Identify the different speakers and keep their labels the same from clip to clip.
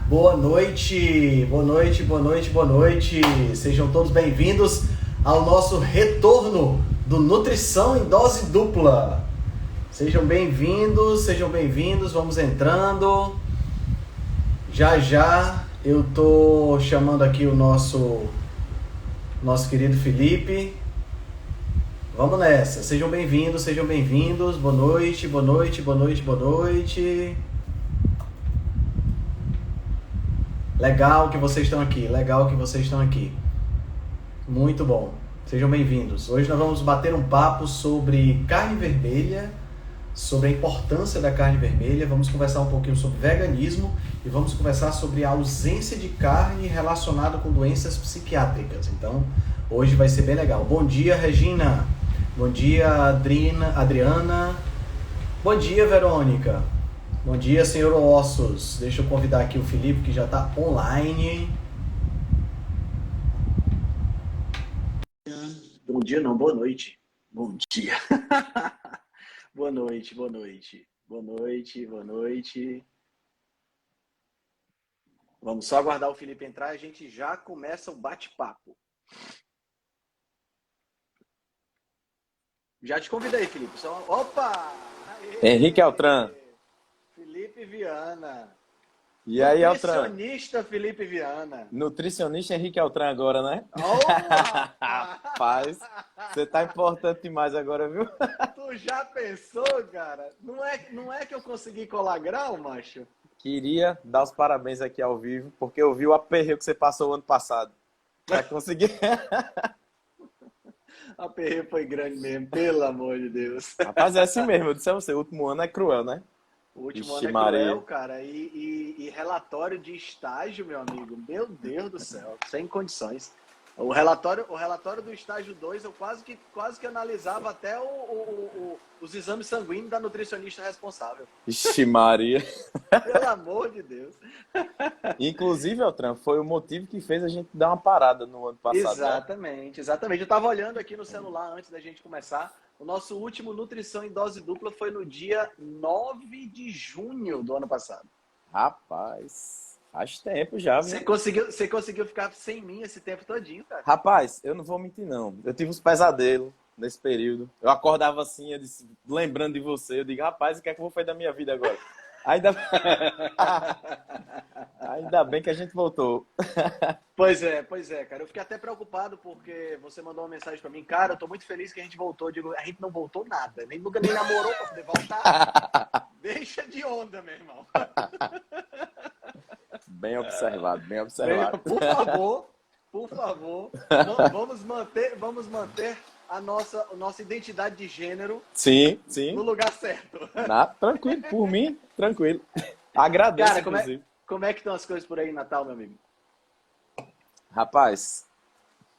Speaker 1: Boa noite, boa noite, boa noite, boa noite. Sejam todos bem-vindos ao nosso retorno do Nutrição em Dose Dupla. Sejam bem-vindos, vamos entrando. Já já eu tô chamando aqui o nosso querido Felipe. Vamos nessa, sejam bem-vindos, boa noite, boa noite, boa noite, boa noite. Legal que vocês estão aqui, muito bom, sejam bem-vindos. Hoje nós vamos bater um papo sobre carne vermelha, sobre a importância da carne vermelha, vamos conversar um pouquinho sobre veganismo e vamos conversar sobre a ausência de carne relacionada com doenças psiquiátricas. Então, hoje vai ser bem legal. Bom dia, Regina. Bom dia, Adriana. Bom dia, Verônica. Bom dia, senhor Ossos. Deixa eu convidar aqui o Felipe, que já está online. Bom dia, não, boa noite. Bom dia. Boa noite, boa noite. Boa noite, boa noite. Vamos só aguardar o Felipe entrar e a gente já começa o bate-papo. Já te convidei, Felipe. Só... Opa!
Speaker 2: Aê! Henrique Altran.
Speaker 1: Felipe Viana.
Speaker 2: E aí, Altran?
Speaker 1: Nutricionista Felipe Viana.
Speaker 2: Nutricionista Henrique Altran agora, né?
Speaker 1: Oh,
Speaker 2: rapaz, você tá importante demais agora, viu?
Speaker 1: Tu já pensou, cara? Não é que eu consegui colar grau, macho?
Speaker 2: Queria dar os parabéns aqui ao vivo, porque eu vi o aperreio que você passou o ano passado. Pra conseguir...
Speaker 1: A aperreio foi grande mesmo, pelo amor de Deus.
Speaker 2: Rapaz, é assim mesmo, eu disse a você, o último ano é cruel, né?
Speaker 1: O último
Speaker 2: Ixi,
Speaker 1: ano é
Speaker 2: Maria.
Speaker 1: cruel, cara. E relatório de estágio, meu amigo. Meu Deus do céu, sem condições. O relatório do estágio 2, eu quase que analisava até os exames sanguíneos da nutricionista responsável.
Speaker 2: Ixi, Maria.
Speaker 1: Pelo amor de Deus.
Speaker 2: Inclusive, Altran, foi o motivo que fez a gente dar uma parada no ano passado.
Speaker 1: Exatamente, né? Exatamente. Eu estava olhando aqui no celular antes da gente começar. O nosso último Nutrição em Dose Dupla foi no dia 9 de junho do ano passado.
Speaker 2: Rapaz, faz tempo já, viu?
Speaker 1: Você conseguiu ficar sem mim esse tempo todinho, cara?
Speaker 2: Rapaz, eu não vou mentir, não. Eu tive uns pesadelos nesse período. Eu acordava assim, eu disse, lembrando de você. Eu digo, rapaz, o que é que eu vou fazer da minha vida agora? Ainda... Ainda bem que a gente voltou.
Speaker 1: Pois é, cara. Eu fiquei até preocupado porque você mandou uma mensagem pra mim. Cara, eu tô muito feliz que a gente voltou. Eu digo, a gente não voltou nada. Nunca nem namorou pra poder voltar. Deixa de onda, meu irmão.
Speaker 2: Bem observado, bem observado.
Speaker 1: Por favor, vamos manter a nossa identidade de gênero
Speaker 2: sim.
Speaker 1: no lugar certo.
Speaker 2: Tranquilo, por mim, tranquilo. Agradeço,
Speaker 1: cara,
Speaker 2: inclusive.
Speaker 1: Como é que estão as coisas por aí em Natal, meu amigo?
Speaker 2: Rapaz,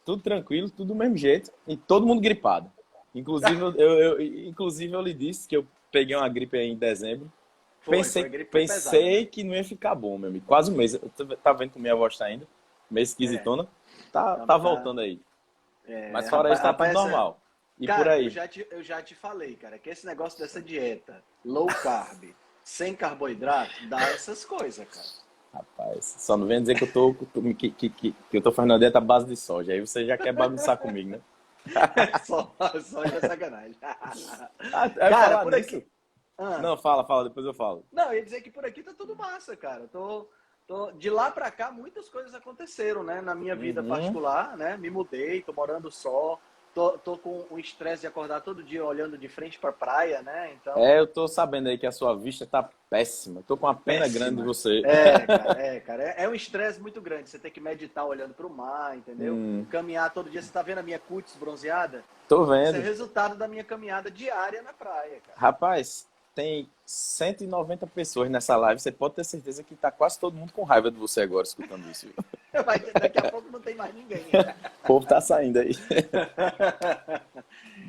Speaker 2: tudo tranquilo, tudo do mesmo jeito. E todo mundo gripado. Inclusive, eu lhe disse que eu peguei uma gripe aí em dezembro. Pensei que não ia ficar bom, meu amigo. Quase um mês. Tá vendo como minha voz tá ainda? Meio esquisitona. Tá voltando aí. Mas fora isso, tá tudo normal. E
Speaker 1: cara,
Speaker 2: por aí?
Speaker 1: Eu já te falei, cara, que esse negócio dessa dieta low carb, sem carboidrato, dá essas coisas, cara.
Speaker 2: Rapaz, só não vem dizer que eu tô fazendo a dieta à base de soja. Aí você já quer bagunçar comigo, né?
Speaker 1: Soja é sacanagem.
Speaker 2: Cara, por aqui... Não, fala, depois eu falo.
Speaker 1: Não, eu ia dizer que por aqui tá tudo massa, cara. De lá pra cá, muitas coisas aconteceram, né? Na minha vida particular, né? Me mudei, tô morando só. Tô com o estresse de acordar todo dia olhando de frente pra praia, né? Então...
Speaker 2: eu tô sabendo aí que a sua vista tá péssima. Tô com uma pena grande de você.
Speaker 1: Cara. É um estresse muito grande. Você tem que meditar olhando pro mar, entendeu? Caminhar todo dia. Você tá vendo a minha cutis bronzeada?
Speaker 2: Tô vendo.
Speaker 1: Isso é resultado da minha caminhada diária na praia, cara.
Speaker 2: Rapaz, tem 190 pessoas nessa live. Você pode ter certeza que tá quase todo mundo com raiva de você agora, escutando isso.
Speaker 1: Daqui a pouco não tem mais ninguém.
Speaker 2: O povo tá saindo aí.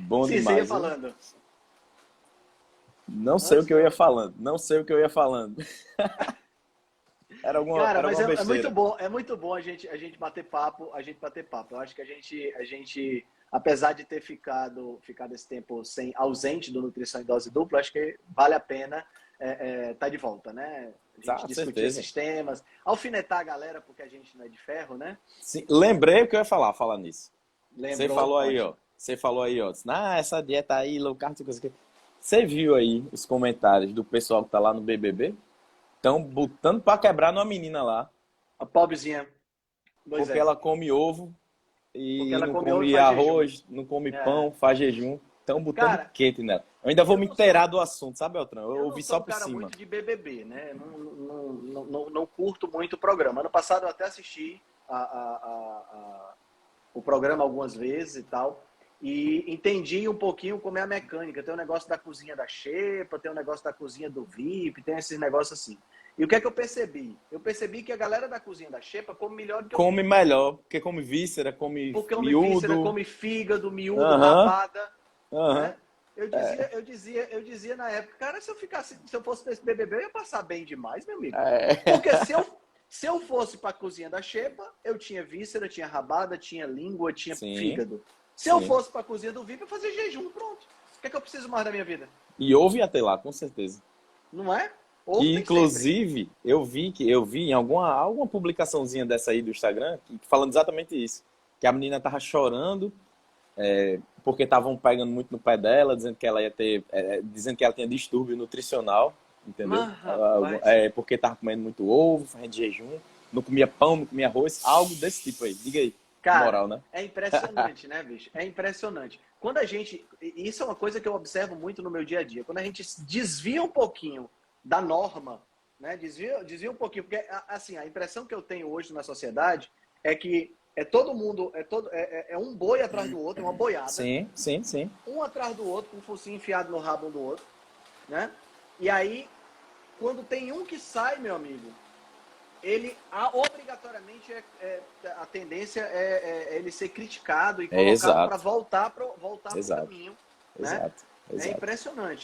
Speaker 2: Bom
Speaker 1: Sim,
Speaker 2: demais.
Speaker 1: Você ia falando.
Speaker 2: Não sei o que eu ia falando. Era alguma,
Speaker 1: cara,
Speaker 2: era
Speaker 1: mas
Speaker 2: alguma
Speaker 1: besteira. É muito bom a gente bater papo, Eu acho que a gente, apesar de ter ficado esse tempo ausente do Nutrição em Dose Dupla, acho que vale a pena tá de volta, né? A gente discutir esses temas, alfinetar a galera, porque a gente não é de ferro, né?
Speaker 2: Sim, lembrei o que eu ia falar nisso.
Speaker 1: Lembrou,
Speaker 2: Você falou aí, ó. Essa dieta aí, low carb, coisa que... Você viu aí os comentários do pessoal que tá lá no BBB? Estão botando pra quebrar numa menina lá.
Speaker 1: A pobrezinha.
Speaker 2: Porque ela come ovo e
Speaker 1: ela
Speaker 2: não
Speaker 1: come
Speaker 2: come arroz, não come pão, faz jejum. Estão botando quente nela. Eu ainda vou me inteirar do assunto, sabe, Beltrão? Eu ouvi só por cima. Eu sou um cara
Speaker 1: muito de BBB, né? Não curto muito o programa. Ano passado eu até assisti o programa algumas vezes e tal. E entendi um pouquinho como é a mecânica. Tem um negócio da cozinha da xepa, tem um negócio da cozinha do VIP, tem esses negócios assim. E o que é que eu percebi? Eu percebi que a galera da cozinha da xepa come melhor do que
Speaker 2: come melhor, porque come víscera, come miúdo.
Speaker 1: Come fígado, miúdo, rabada. Né? Eu dizia na época, cara, se eu fosse nesse BBB, eu ia passar bem demais, meu amigo. Porque se eu fosse para a cozinha da xepa, eu tinha víscera, tinha rabada, tinha língua, tinha fígado. Se eu fosse para a cozinha do VIP, eu fazia jejum, pronto. O que é que eu preciso mais da minha vida?
Speaker 2: E houve até lá, com certeza.
Speaker 1: Não é?
Speaker 2: E, inclusive, eu vi em alguma publicaçãozinha dessa aí do Instagram, falando exatamente isso. Que a menina tava chorando, porque estavam pegando muito no pé dela, dizendo que ela ia ter, dizendo que ela tinha distúrbio nutricional, entendeu? Porque tava comendo muito ovo, fazendo jejum, não comia pão, não comia arroz, algo desse tipo aí. Diga aí.
Speaker 1: Cara,
Speaker 2: moral, né?
Speaker 1: É impressionante, né, bicho? É impressionante. Quando a gente... Isso é uma coisa que eu observo muito no meu dia a dia. Quando a gente desvia um pouquinho da norma, né? Desvia um pouquinho. Porque, assim, a impressão que eu tenho hoje na sociedade é que todo mundo... É um boi atrás do outro, uma boiada.
Speaker 2: Sim.
Speaker 1: Um atrás do outro, com o focinho enfiado no rabo um do outro, né? E aí, quando tem um que sai, meu amigo... ele obrigatoriamente a tendência é ele ser criticado e colocado para voltar para o caminho. Né? Exato. É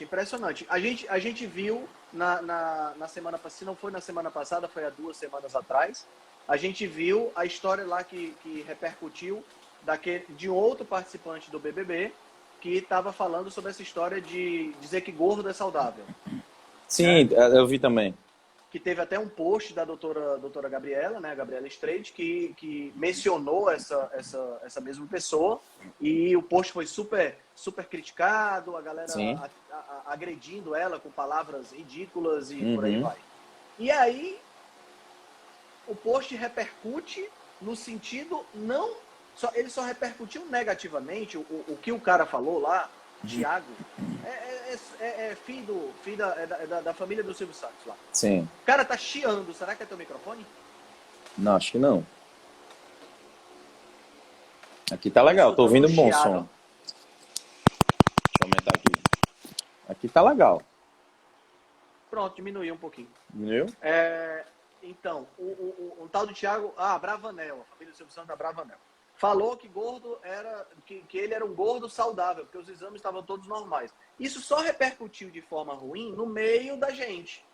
Speaker 1: impressionante. A gente viu na semana passada, se não foi na semana passada, foi há 2 semanas atrás, a gente viu a história lá que repercutiu de outro participante do BBB que estava falando sobre essa história de dizer que gordo é saudável.
Speaker 2: Sim, eu vi também.
Speaker 1: Que teve até um post da doutora Gabriela, né, Gabriela Streit, que mencionou essa mesma pessoa, e o post foi super criticado, a galera agredindo ela com palavras ridículas e por aí vai. E aí, o post repercute no sentido ele só repercutiu negativamente o que o cara falou lá, Thiago, filho da família do Silvio Santos lá.
Speaker 2: Sim.
Speaker 1: O cara tá chiando. Será que é teu microfone?
Speaker 2: Não, acho que não. Aqui tá legal, tô ouvindo um bom som. Deixa eu aumentar aqui. Aqui tá legal.
Speaker 1: Pronto, diminuiu um pouquinho.
Speaker 2: Diminuiu?
Speaker 1: Então, o tal do Thiago, Bravanel, a família do Silvio Santos da Bravanel. Falou que gordo que ele era um gordo saudável, porque os exames estavam todos normais. Isso só repercutiu de forma ruim no meio da gente.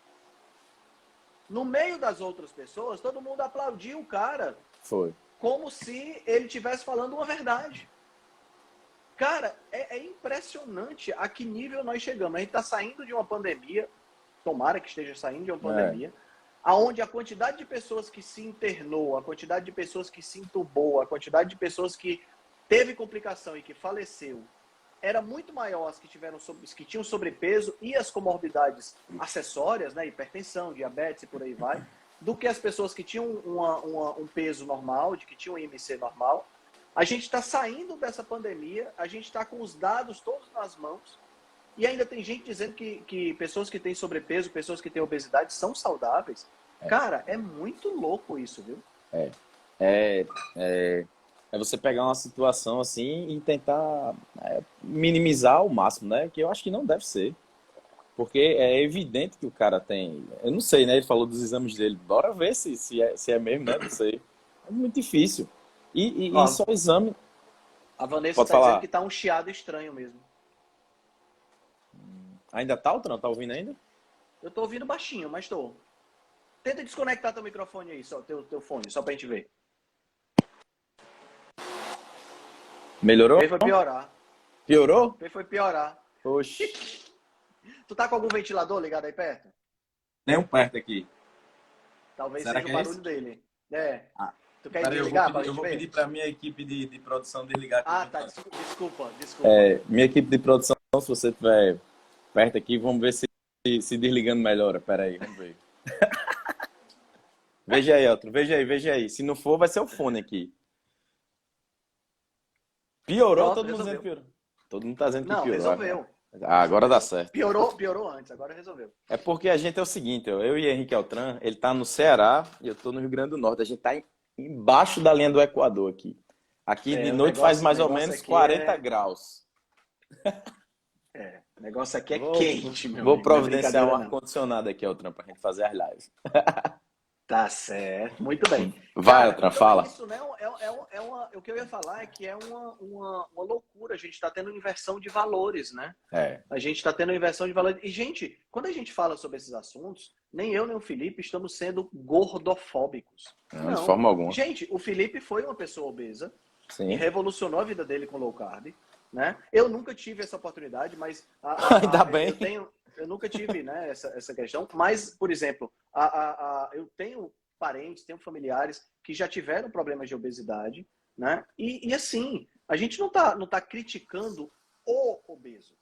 Speaker 1: No meio das outras pessoas, todo mundo aplaudiu o cara.
Speaker 2: Foi.
Speaker 1: Como se ele estivesse falando uma verdade. Cara, é impressionante a que nível nós chegamos. A gente está saindo de uma pandemia, tomara que esteja saindo de uma pandemia, aonde a quantidade de pessoas que se internou, a quantidade de pessoas que se entubou, a quantidade de pessoas que teve complicação e que faleceu, era muito maior as que tinham sobrepeso e as comorbidades acessórias, né, hipertensão, diabetes e por aí vai, do que as pessoas que tinham um peso normal, que tinham um IMC normal. A gente está saindo dessa pandemia, a gente está com os dados todos nas mãos, e ainda tem gente dizendo que pessoas que têm sobrepeso, pessoas que têm obesidade são saudáveis. Cara, é muito louco isso, viu?
Speaker 2: É você pegar uma situação assim e tentar minimizar ao máximo, né? Que eu acho que não deve ser. Porque é evidente que o cara tem... Eu não sei, né? Ele falou dos exames dele. Bora ver se é mesmo, né? Não sei. É muito difícil. E só exame...
Speaker 1: A Vanessa está dizendo que tá um chiado estranho mesmo.
Speaker 2: Ainda tá, Altran? Tá ouvindo ainda?
Speaker 1: Eu tô ouvindo baixinho, mas tô. Tenta desconectar teu microfone aí, teu fone, só pra gente ver.
Speaker 2: Melhorou?
Speaker 1: Foi piorar.
Speaker 2: Piorou?
Speaker 1: Foi piorar.
Speaker 2: Oxi.
Speaker 1: Tu tá com algum ventilador ligado aí perto?
Speaker 2: Tem um perto aqui.
Speaker 1: Talvez
Speaker 2: Será
Speaker 1: seja
Speaker 2: que
Speaker 1: o
Speaker 2: é
Speaker 1: barulho
Speaker 2: esse?
Speaker 1: dele. É.
Speaker 2: Ah,
Speaker 1: Tu quer
Speaker 2: peraí,
Speaker 1: desligar pra
Speaker 2: eu
Speaker 1: gente
Speaker 2: vou
Speaker 1: ver?
Speaker 2: pedir para minha equipe de produção desligar aqui.
Speaker 1: Ah, tá. Desculpa.
Speaker 2: Minha equipe de produção, se você estiver perto aqui, vamos ver se desligando melhora. Peraí, vamos ver. Veja aí, Elton. Veja aí. Se não for, vai ser o fone aqui. Piorou?
Speaker 1: Pronto,
Speaker 2: Todo mundo dizendo
Speaker 1: resolveu.
Speaker 2: que piorou. Todo mundo tá dizendo que
Speaker 1: Não,
Speaker 2: piorou agora.
Speaker 1: resolveu.
Speaker 2: Agora dá certo.
Speaker 1: Piorou antes, agora resolveu.
Speaker 2: É porque a gente é o seguinte, eu e Henrique Altran, ele tá no Ceará e eu tô no Rio Grande do Norte. A gente tá embaixo da linha do Equador aqui. Aqui de
Speaker 1: O
Speaker 2: noite faz
Speaker 1: negócio, o
Speaker 2: mais ou
Speaker 1: negócio
Speaker 2: menos
Speaker 1: aqui
Speaker 2: 40 graus.
Speaker 1: o negócio aqui é
Speaker 2: Vou,
Speaker 1: quente, meu
Speaker 2: vou
Speaker 1: amigo. Não é
Speaker 2: providenciar um
Speaker 1: brincadeira, não.
Speaker 2: ar-condicionado aqui, Altran, pra gente fazer as lives.
Speaker 1: Tá certo, muito bem.
Speaker 2: Vai,
Speaker 1: Cara,
Speaker 2: Altran,
Speaker 1: então é
Speaker 2: fala.
Speaker 1: isso, né? O que eu ia falar é que é uma loucura. A gente está tendo inversão de valores, né?
Speaker 2: É,
Speaker 1: A gente está tendo inversão de valores. E, gente, quando a gente fala sobre esses assuntos, nem eu nem o Felipe estamos sendo gordofóbicos.
Speaker 2: não, de
Speaker 1: Não.
Speaker 2: forma alguma.
Speaker 1: Gente, o Felipe foi uma pessoa obesa e
Speaker 2: Sim.
Speaker 1: revolucionou a vida dele com low carb, né? Eu nunca tive essa oportunidade, mas
Speaker 2: Ainda bem.
Speaker 1: eu nunca tive, né, essa questão. Mas, por exemplo, eu tenho parentes, tenho familiares que já tiveram problemas de obesidade, né? E assim, a gente não tá criticando o obeso.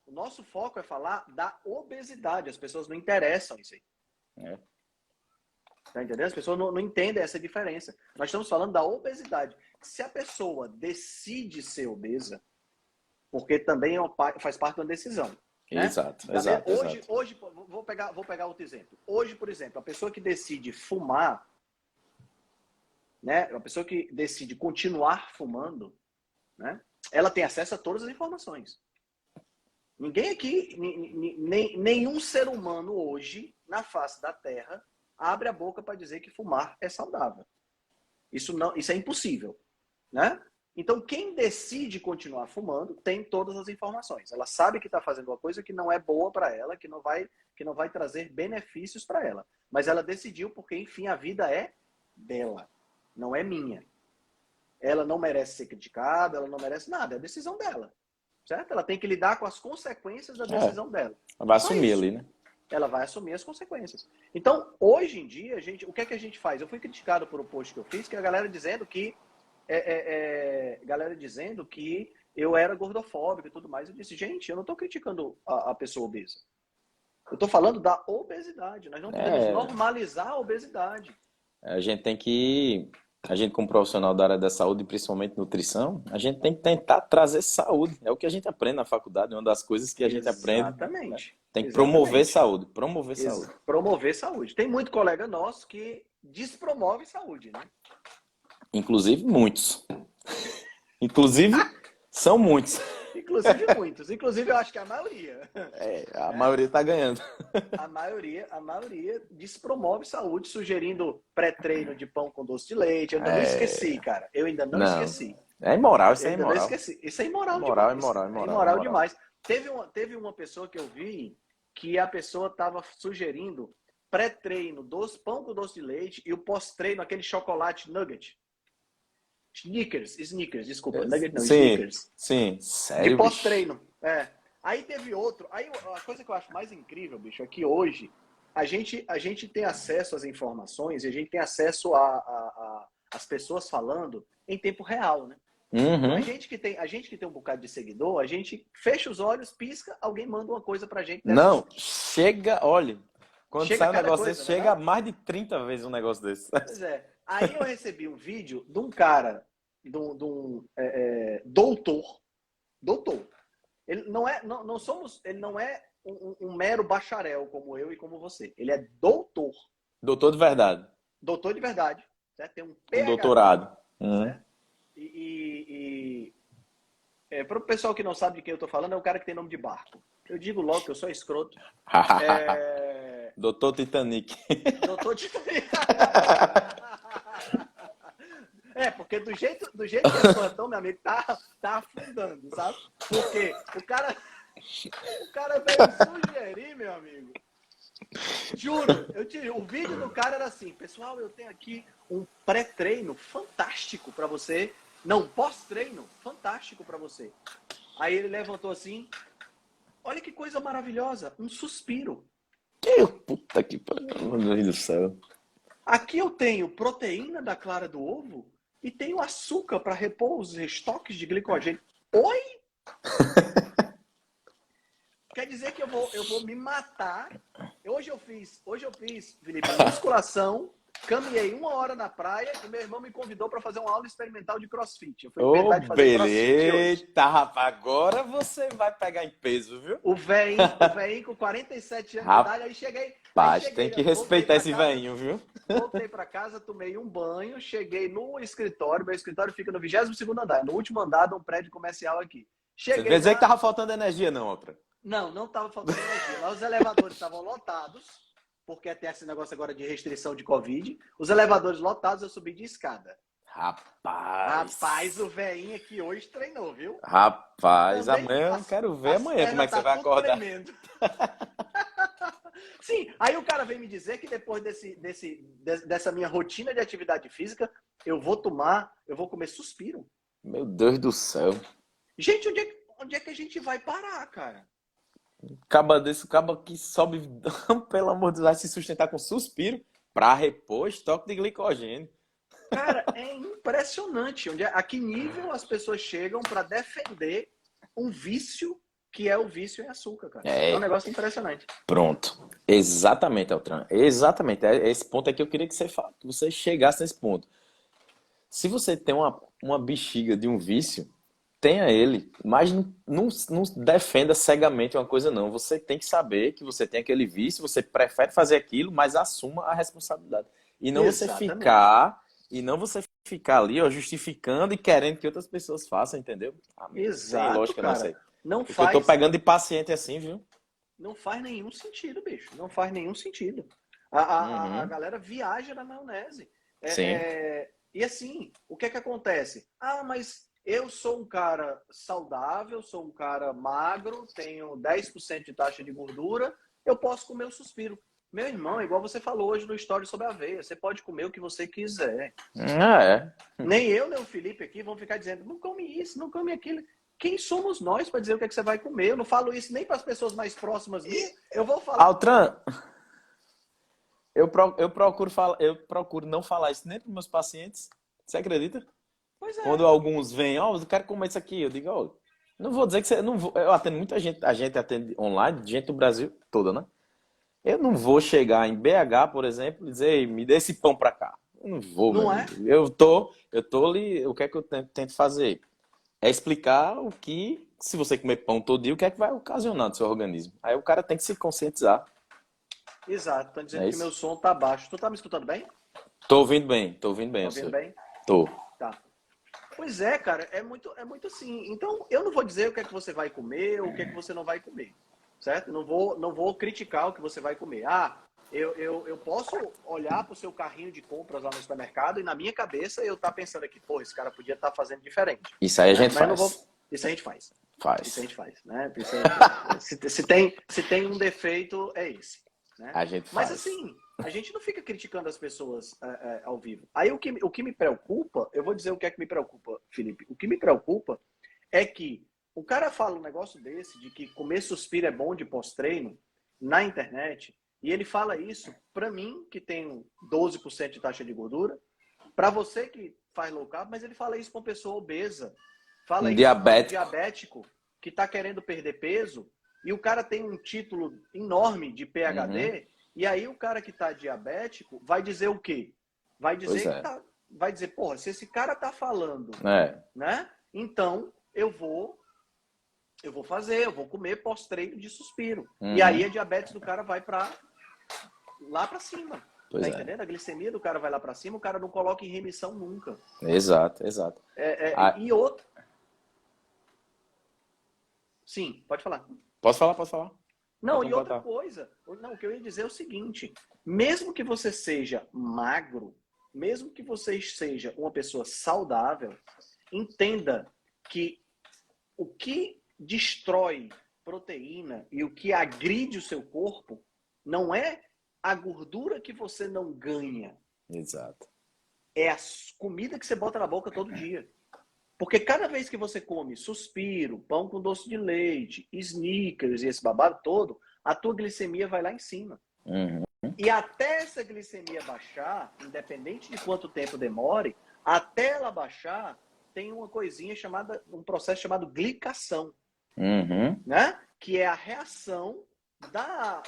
Speaker 1: O nosso foco é falar da obesidade. As pessoas não interessam isso aí.
Speaker 2: É.
Speaker 1: Tá entendendo? As pessoas não entendem essa diferença. Nós estamos falando da obesidade. Se a pessoa decide ser obesa, porque também faz parte de uma decisão. Né?
Speaker 2: Exato.
Speaker 1: Hoje, vou pegar outro exemplo. Hoje, por exemplo, a pessoa que decide fumar, né? A pessoa que decide continuar fumando, né? Ela tem acesso a todas as informações. Ninguém aqui, nenhum ser humano hoje, na face da Terra, abre a boca para dizer que fumar é saudável. Isso é impossível, né? Então, quem decide continuar fumando tem todas as informações. Ela sabe que está fazendo uma coisa que não é boa para ela, que não vai trazer benefícios para ela. Mas ela decidiu porque, enfim, a vida é dela, não é minha. Ela não merece ser criticada, ela não merece nada, é a decisão dela. Certo? Ela tem que lidar com as consequências da decisão dela.
Speaker 2: Vai assumir ali, né?
Speaker 1: Ela vai assumir as consequências. Então, hoje em dia, o que é que a gente faz? Eu fui criticado por um post que eu fiz, que a galera dizendo que eu era gordofóbico e tudo mais. Eu disse, gente, eu não estou criticando a pessoa obesa. Eu estou falando da obesidade. Nós não podemos normalizar a obesidade.
Speaker 2: A gente como profissional da área da saúde, principalmente nutrição, a gente tem que tentar trazer saúde. É o que a gente aprende na faculdade, uma das coisas que a gente aprende.
Speaker 1: Exatamente.
Speaker 2: Tem que promover saúde. Saúde.
Speaker 1: Promover saúde. Tem muito colega nosso que despromove saúde, né?
Speaker 2: Inclusive muitos. Inclusive, são muitos.
Speaker 1: Inclusive muitos. Inclusive, eu acho que a maioria.
Speaker 2: A maioria está ganhando.
Speaker 1: A maioria despromove saúde, sugerindo pré-treino de pão com doce de leite. Eu ainda não esqueci, cara. Eu ainda não esqueci.
Speaker 2: É imoral, isso é
Speaker 1: imoral.
Speaker 2: imoral.
Speaker 1: Não esqueci. Isso é imoral demais.
Speaker 2: Imoral
Speaker 1: demais. Teve uma pessoa que eu vi que a pessoa estava sugerindo pré-treino, pão com doce de leite e o pós-treino, aquele chocolate nugget. Snickers, desculpa. Nugget não, Snickers.
Speaker 2: Sim, sério,
Speaker 1: de pós-treino. Aí teve outro. Aí a coisa que eu acho mais incrível, bicho, é que hoje a gente tem acesso às informações e a gente tem acesso às pessoas falando em tempo real, né?
Speaker 2: Uhum.
Speaker 1: Então, a gente que tem um bocado de seguidor, a gente fecha os olhos, pisca, alguém manda uma coisa pra gente.
Speaker 2: Não, chega, olha, quando sai um negócio desse, chega mais de 30 vezes um negócio desse.
Speaker 1: Pois é. Aí eu recebi um vídeo de um cara, de um doutor. Ele não é, ele não é um mero bacharel como eu e como você. Ele é doutor.
Speaker 2: Doutor de verdade.
Speaker 1: Doutor de verdade. Certo? Tem um PhD.
Speaker 2: Doutorado.
Speaker 1: Certo? Para o pessoal que não sabe de quem eu estou falando, é o cara que tem nome de barco. Eu digo logo que eu sou escroto.
Speaker 2: Doutor Titanic.
Speaker 1: Doutor Titanic. Porque do jeito que as coisas estão, meu amigo, tá afundando, sabe? Porque o cara veio sugerir, meu amigo. Juro, o vídeo do cara era assim, pessoal, eu tenho aqui um pré-treino fantástico para você. Não, pós-treino fantástico para você. Aí ele levantou assim, olha que coisa maravilhosa, um suspiro.
Speaker 2: Que puta que pariu, meu Deus do céu.
Speaker 3: Aqui eu tenho proteína da clara do ovo e tenho açúcar para repor os estoques de glicogênio. Oi? Quer dizer que eu vou me matar. Hoje eu fiz, Felipe, musculação, caminhei 1 hora na praia e meu irmão me convidou para fazer uma aula experimental de CrossFit. Eu fui inventar de fazer CrossFit hoje.
Speaker 2: Eita, rapaz, agora você vai pegar em peso, viu?
Speaker 3: O velhinho com 47 anos de idade, aí cheguei,
Speaker 2: tem que respeitar esse velhinho, viu?
Speaker 3: Voltei para casa, tomei um banho, cheguei no escritório, meu escritório fica no 22º andar, no último andar de um prédio comercial aqui.
Speaker 2: Você quer dizer que tava faltando energia, não, outra?
Speaker 3: Não estava faltando energia. Lá os elevadores estavam lotados, porque tem esse negócio agora de restrição de Covid. Os elevadores lotados, eu subi de escada.
Speaker 2: Rapaz,
Speaker 3: o velhinho aqui hoje treinou, viu?
Speaker 2: Rapaz, também, amanhã eu quero ver amanhã como é que você vai acordar.
Speaker 3: Sim, aí o cara vem me dizer que depois dessa minha rotina de atividade física, eu vou comer suspiro.
Speaker 2: Meu Deus do céu.
Speaker 3: Gente, onde é que a gente vai parar, cara?
Speaker 2: Caba que sobe, pelo amor de Deus, vai se sustentar com suspiro para repor estoque de glicogênio.
Speaker 3: Cara, é impressionante a que nível as pessoas chegam para defender um vício que é o vício em açúcar, cara. É um negócio impressionante.
Speaker 2: Pronto. Exatamente, Altran. Exatamente. Esse ponto é que eu queria que você chegasse nesse ponto. Se você tem uma bexiga de um vício, tenha ele, mas não defenda cegamente uma coisa, não. Você tem que saber que você tem aquele vício, você prefere fazer aquilo, mas assuma a responsabilidade. E não você ficar ali, ó, justificando e querendo que outras pessoas façam, entendeu?
Speaker 3: Exato,
Speaker 2: tem lógica,
Speaker 3: cara.
Speaker 2: Não sei.
Speaker 3: Não
Speaker 2: Porque
Speaker 3: faz...
Speaker 2: eu tô pegando de paciente assim, viu?
Speaker 3: Não faz nenhum sentido, bicho. Não faz nenhum sentido. A galera viaja na maionese.
Speaker 2: Sim.
Speaker 3: E assim, o que é que acontece? Mas eu sou um cara saudável, sou um cara magro, tenho 10% de taxa de gordura, eu posso comer o suspiro. Meu irmão, igual você falou hoje no story sobre a aveia, você pode comer o que você quiser. Nem eu, nem o Felipe aqui vão ficar dizendo, não come isso, não come aquilo. Quem somos nós para dizer o que é que você vai comer? Eu não falo isso nem para as pessoas mais próximas minhas. Eu vou falar.
Speaker 2: Altran, eu procuro não falar isso nem para meus pacientes. Você acredita?
Speaker 3: Pois é.
Speaker 2: Quando alguns vêm, eu quero comer isso aqui, eu digo, não vou dizer que você não vou. Eu atendo muita gente, a gente atende online, gente do Brasil toda, né? Eu não vou chegar em BH, por exemplo, e dizer, me dê esse pão para cá. Eu não vou,
Speaker 3: não
Speaker 2: é? Eu tô ali, o que é que eu tento fazer? É explicar o que, se você comer pão todo dia, o que é que vai ocasionar no seu organismo. Aí o cara tem que se conscientizar.
Speaker 3: Exato. Estão dizendo que meu som tá baixo. Tu tá me escutando bem?
Speaker 2: Tô ouvindo bem.
Speaker 3: Tá ouvindo bem?
Speaker 2: Tô.
Speaker 3: Tá. Pois é, cara. É muito assim. Então, eu não vou dizer o que é que você vai comer ou o que é que você não vai comer. Certo? Não vou criticar o que você vai comer. Eu posso olhar para o seu carrinho de compras lá no supermercado e na minha cabeça eu tá pensando aqui, pô, esse cara podia estar fazendo diferente.
Speaker 2: Isso aí a gente faz.
Speaker 3: Isso a gente faz.
Speaker 2: Isso
Speaker 3: a gente faz, né? Se tem um defeito, é esse. Né?
Speaker 2: A gente faz.
Speaker 3: Mas assim, a gente não fica criticando as pessoas ao vivo. Aí o que me preocupa, eu vou dizer o que é que me preocupa, Felipe. O que me preocupa é que o cara fala um negócio desse, de que comer suspiro é bom de pós-treino, na internet, e ele fala isso para mim, que tenho 12% de taxa de gordura, para você que faz low carb, mas ele fala isso para uma pessoa obesa. Fala isso para um diabético que está querendo perder peso, e o cara tem um título enorme de PhD, e aí o cara que está diabético vai dizer o quê? Vai dizer vai dizer, porra, se esse cara tá falando, né? Então eu vou comer pós-treino de suspiro. E aí a diabetes do cara vai lá para cima. Tá entendendo? A glicemia do cara vai lá para cima, o cara não coloca em remissão nunca.
Speaker 2: Exato.
Speaker 3: E outro... Sim, pode falar.
Speaker 2: Posso falar?
Speaker 3: Não, e outra coisa. Não, o que eu ia dizer é o seguinte. Mesmo que você seja magro, mesmo que você seja uma pessoa saudável, entenda que o que destrói proteína e o que agride o seu corpo não é a gordura que você não ganha.
Speaker 2: Exato.
Speaker 3: É a comida que você bota na boca todo dia. Porque cada vez que você come suspiro, pão com doce de leite, Snickers e esse babado todo, a tua glicemia vai lá em cima.
Speaker 2: Uhum.
Speaker 3: E até essa glicemia baixar, independente de quanto tempo demore, até ela baixar, tem uma coisinha chamada, um processo chamado glicação,
Speaker 2: Uhum.
Speaker 3: né? Que é a reação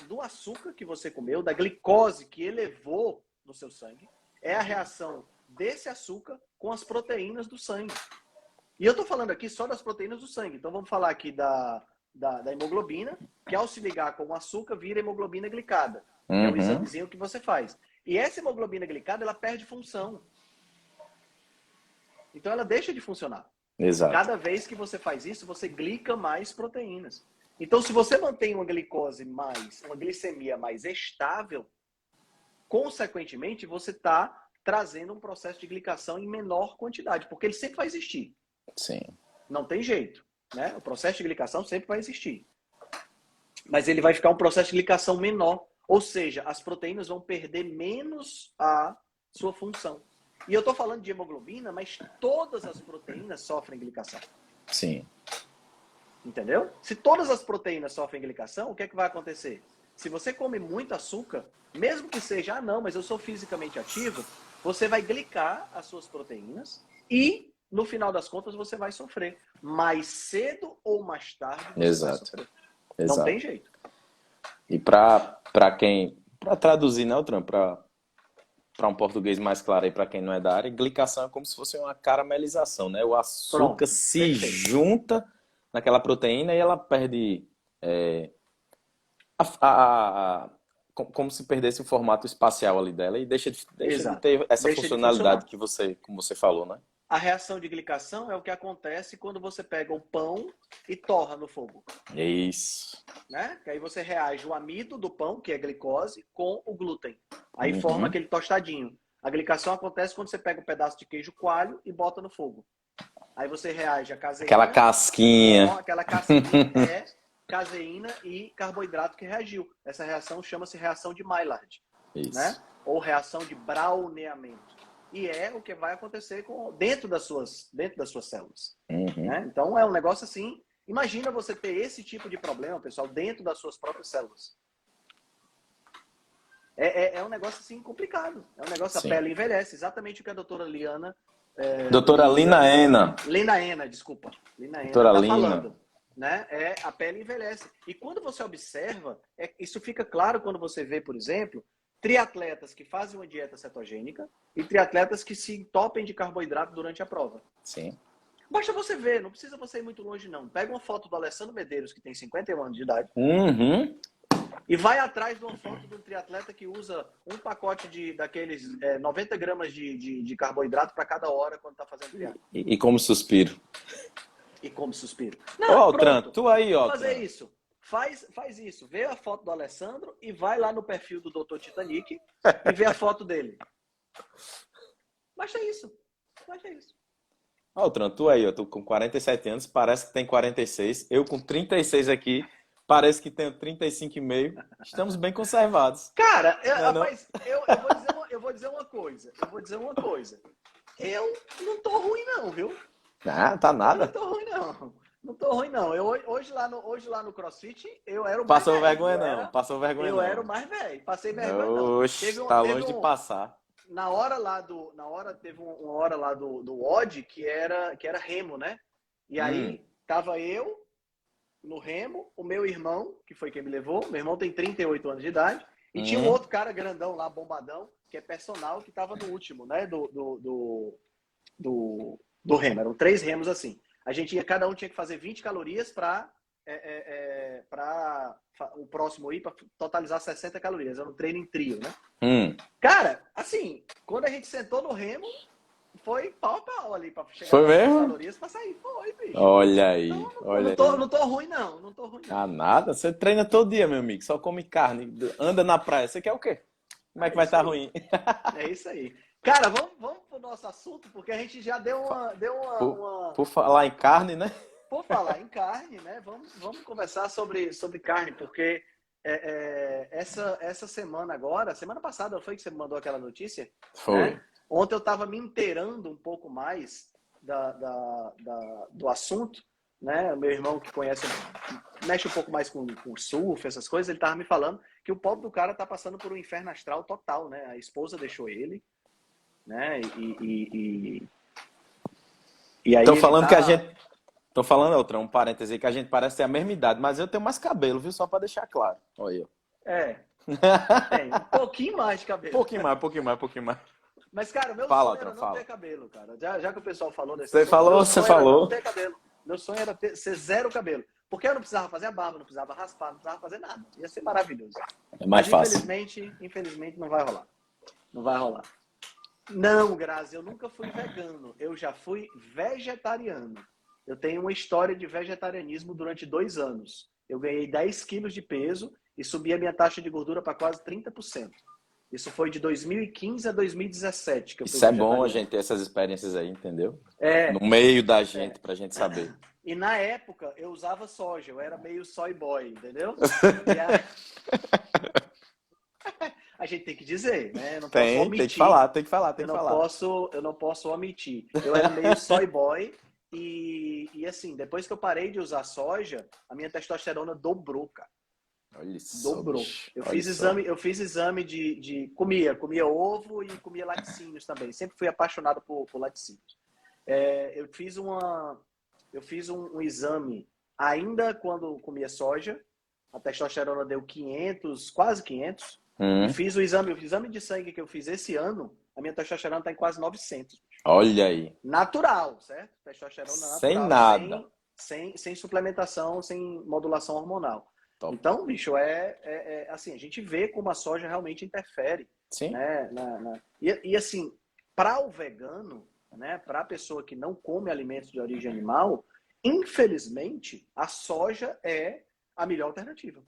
Speaker 3: do açúcar que você comeu, da glicose que elevou no seu sangue, é a reação desse açúcar com as proteínas do sangue. E eu tô falando aqui só das proteínas do sangue. Então vamos falar aqui da hemoglobina, que ao se ligar com o açúcar vira hemoglobina glicada. Que é o examezinho que você faz. E essa hemoglobina glicada, ela perde função. Então ela deixa de funcionar.
Speaker 2: Exato.
Speaker 3: Cada vez que você faz isso, você glica mais proteínas. Então, se você mantém uma glicose uma glicemia mais estável, consequentemente, você está trazendo um processo de glicação em menor quantidade, porque ele sempre vai existir.
Speaker 2: Sim.
Speaker 3: Não tem jeito, né? O processo de glicação sempre vai existir. Mas ele vai ficar um processo de glicação menor. Ou seja, as proteínas vão perder menos a sua função. E eu estou falando de hemoglobina, mas todas as proteínas sofrem glicação.
Speaker 2: Sim.
Speaker 3: Entendeu? Se todas as proteínas sofrem glicação, o que é que vai acontecer? Se você come muito açúcar, mesmo que seja, não, mas eu sou fisicamente ativo, você vai glicar as suas proteínas e, no final das contas, você vai sofrer. Mais cedo ou mais tarde, você vai sofrer.
Speaker 2: Exato.
Speaker 3: Não tem jeito.
Speaker 2: E para traduzir, né, Altran, para um português mais claro aí para quem não é da área, glicação é como se fosse uma caramelização, né? O açúcar se junta naquela proteína e ela perde como se perdesse o formato espacial ali dela e deixa de ter essa funcionalidade que como você falou, né?
Speaker 3: A reação de glicação é o que acontece quando você pega o pão e torra no fogo.
Speaker 2: Isso.
Speaker 3: Né? Que aí você reage o amido do pão, que é glicose, com o glúten. Aí forma aquele tostadinho. A glicação acontece quando você pega um pedaço de queijo coalho e bota no fogo. Aí você reage a caseína.
Speaker 2: Aquela casquinha.
Speaker 3: Aquela casquinha é caseína e carboidrato que reagiu. Essa reação chama-se reação de Maillard.
Speaker 2: Isso.
Speaker 3: Né? Ou reação de browneamento. E é o que vai acontecer dentro das suas células. Né? Então é um negócio assim. Imagina você ter esse tipo de problema, pessoal, dentro das suas próprias células. É um negócio assim complicado. É um negócio, a pele envelhece. Exatamente o que a doutora Liana...
Speaker 2: doutora Lina Ena.
Speaker 3: Lina Ena, desculpa. Lina Ena
Speaker 2: doutora
Speaker 3: tá falando. Né? A pele envelhece. E quando você observa, isso fica claro quando você vê, por exemplo, triatletas que fazem uma dieta cetogênica e triatletas que se entopem de carboidrato durante a prova.
Speaker 2: Sim.
Speaker 3: Basta você ver, não precisa você ir muito longe, não. Pega uma foto do Alessandro Medeiros, que tem 51 anos de idade, e vai atrás de uma foto de um triatleta que usa um pacote daqueles 90 gramas de carboidrato para cada hora quando está fazendo triatlo.
Speaker 2: E como suspiro.
Speaker 3: E como suspiro.
Speaker 2: Não, Altran, tu aí, ó.
Speaker 3: Fazer isso. Faz isso. Vê a foto do Alessandro e vai lá no perfil do Dr. Titanic e vê a foto dele. Basta isso.
Speaker 2: Altran, tu aí, eu tô com 47 anos, parece que tem 46. Eu com 36 aqui, parece que tenho 35,5. Estamos bem conservados.
Speaker 3: Cara, rapaz, eu vou dizer uma coisa. Eu não tô ruim não, viu?
Speaker 2: Ah, tá nada.
Speaker 3: Eu não tô ruim não. Não tô ruim não. Hoje lá no CrossFit, eu era o mais
Speaker 2: Passou
Speaker 3: velho.
Speaker 2: vergonha não. Passou vergonha não.
Speaker 3: Eu era o mais velho. Passei vergonha não.
Speaker 2: Oxe, tá longe de passar.
Speaker 3: Teve uma hora lá do Odd que era remo, né? E aí tava eu no remo, o meu irmão, que foi quem me levou, meu irmão tem 38 anos de idade, e tinha um outro cara grandão lá, bombadão, que é personal, que tava no último, né? Do remo. Eram 3 remos assim. Cada um tinha que fazer 20 calorias para o próximo ir para totalizar 60 calorias. Era um treino em trio, né? Cara, assim, quando a gente sentou no remo, foi pau a pau ali para chegar
Speaker 2: foi mesmo?
Speaker 3: calorias para sair. Foi, bicho.
Speaker 2: Olha aí.
Speaker 3: Então, não tô ruim, não.
Speaker 2: Ah, nada? Você treina todo dia, meu amigo. Só come carne, anda na praia. Você quer o quê? Como é que vai estar ruim?
Speaker 3: É isso aí. Cara, vamos pro nosso assunto, porque a gente já deu uma...
Speaker 2: Por falar em carne, né?
Speaker 3: Por falar em carne, né? Vamos conversar sobre carne, porque essa semana agora, semana passada foi que você me mandou aquela notícia?
Speaker 2: Foi.
Speaker 3: Né? Ontem eu estava me inteirando um pouco mais do assunto, né? O meu irmão que mexe um pouco mais com surf, essas coisas, ele estava me falando que o pobre do cara tá passando por um inferno astral total, né? A esposa deixou ele, né? E aí
Speaker 2: Estão
Speaker 3: ele
Speaker 2: falando que a
Speaker 3: tá...
Speaker 2: gente. Tô falando, outra, um parêntese aí, que a gente parece ter a mesma idade, mas eu tenho mais cabelo, viu? Só pra deixar claro. Olha aí.
Speaker 3: É, tem um pouquinho mais de cabelo.
Speaker 2: Pouquinho mais.
Speaker 3: Mas, cara, meu
Speaker 2: Fala,
Speaker 3: sonho
Speaker 2: outra,
Speaker 3: era não ter
Speaker 2: fala.
Speaker 3: cabelo, cara. Já que o pessoal falou desse
Speaker 2: Você
Speaker 3: assunto, meu
Speaker 2: você
Speaker 3: sonho era não
Speaker 2: falou.
Speaker 3: ter cabelo. Meu sonho era ser zero cabelo. Porque eu não precisava fazer a barba, não precisava raspar, não precisava fazer nada. Ia ser maravilhoso.
Speaker 2: É mais
Speaker 3: Mas
Speaker 2: fácil.
Speaker 3: infelizmente não vai rolar. Não vai rolar. Não, Grazi, eu nunca fui vegano. Eu já fui vegetariano. Eu tenho uma história de vegetarianismo durante 2 anos. Eu ganhei 10 quilos de peso e subi a minha taxa de gordura para quase 30%. Isso foi de 2015 a 2017 que eu fui
Speaker 2: Isso é bom a
Speaker 3: vegetariano.
Speaker 2: gente ter essas experiências aí, entendeu?
Speaker 3: É,
Speaker 2: No meio da gente, pra gente saber.
Speaker 3: e na época eu usava soja, eu era meio soy boy, entendeu? E a gente tem que dizer, né? Eu não posso omitir.
Speaker 2: Tem que falar.
Speaker 3: Eu não posso omitir. Eu era meio soy boy e assim, depois que eu parei de usar soja, a minha testosterona dobrou, cara.
Speaker 2: Olha só,
Speaker 3: Dobrou.
Speaker 2: bicho.
Speaker 3: Eu fiz exame comia ovo e comia laticínios também. Sempre fui apaixonado por laticínios. Eu fiz um exame ainda quando comia soja. A testosterona deu 500, quase 500. E fiz o exame de sangue que eu fiz esse ano. A minha testosterona está em quase 900.
Speaker 2: Olha aí.
Speaker 3: Natural, certo? Testosterona natural.
Speaker 2: Sem nada.
Speaker 3: Sem suplementação, sem modulação hormonal.
Speaker 2: Top.
Speaker 3: Então, bicho, assim, a gente vê como a soja realmente interfere.
Speaker 2: Sim.
Speaker 3: Né, e assim, para o vegano, né, para a pessoa que não come alimentos de origem animal, infelizmente, a soja é a melhor alternativa.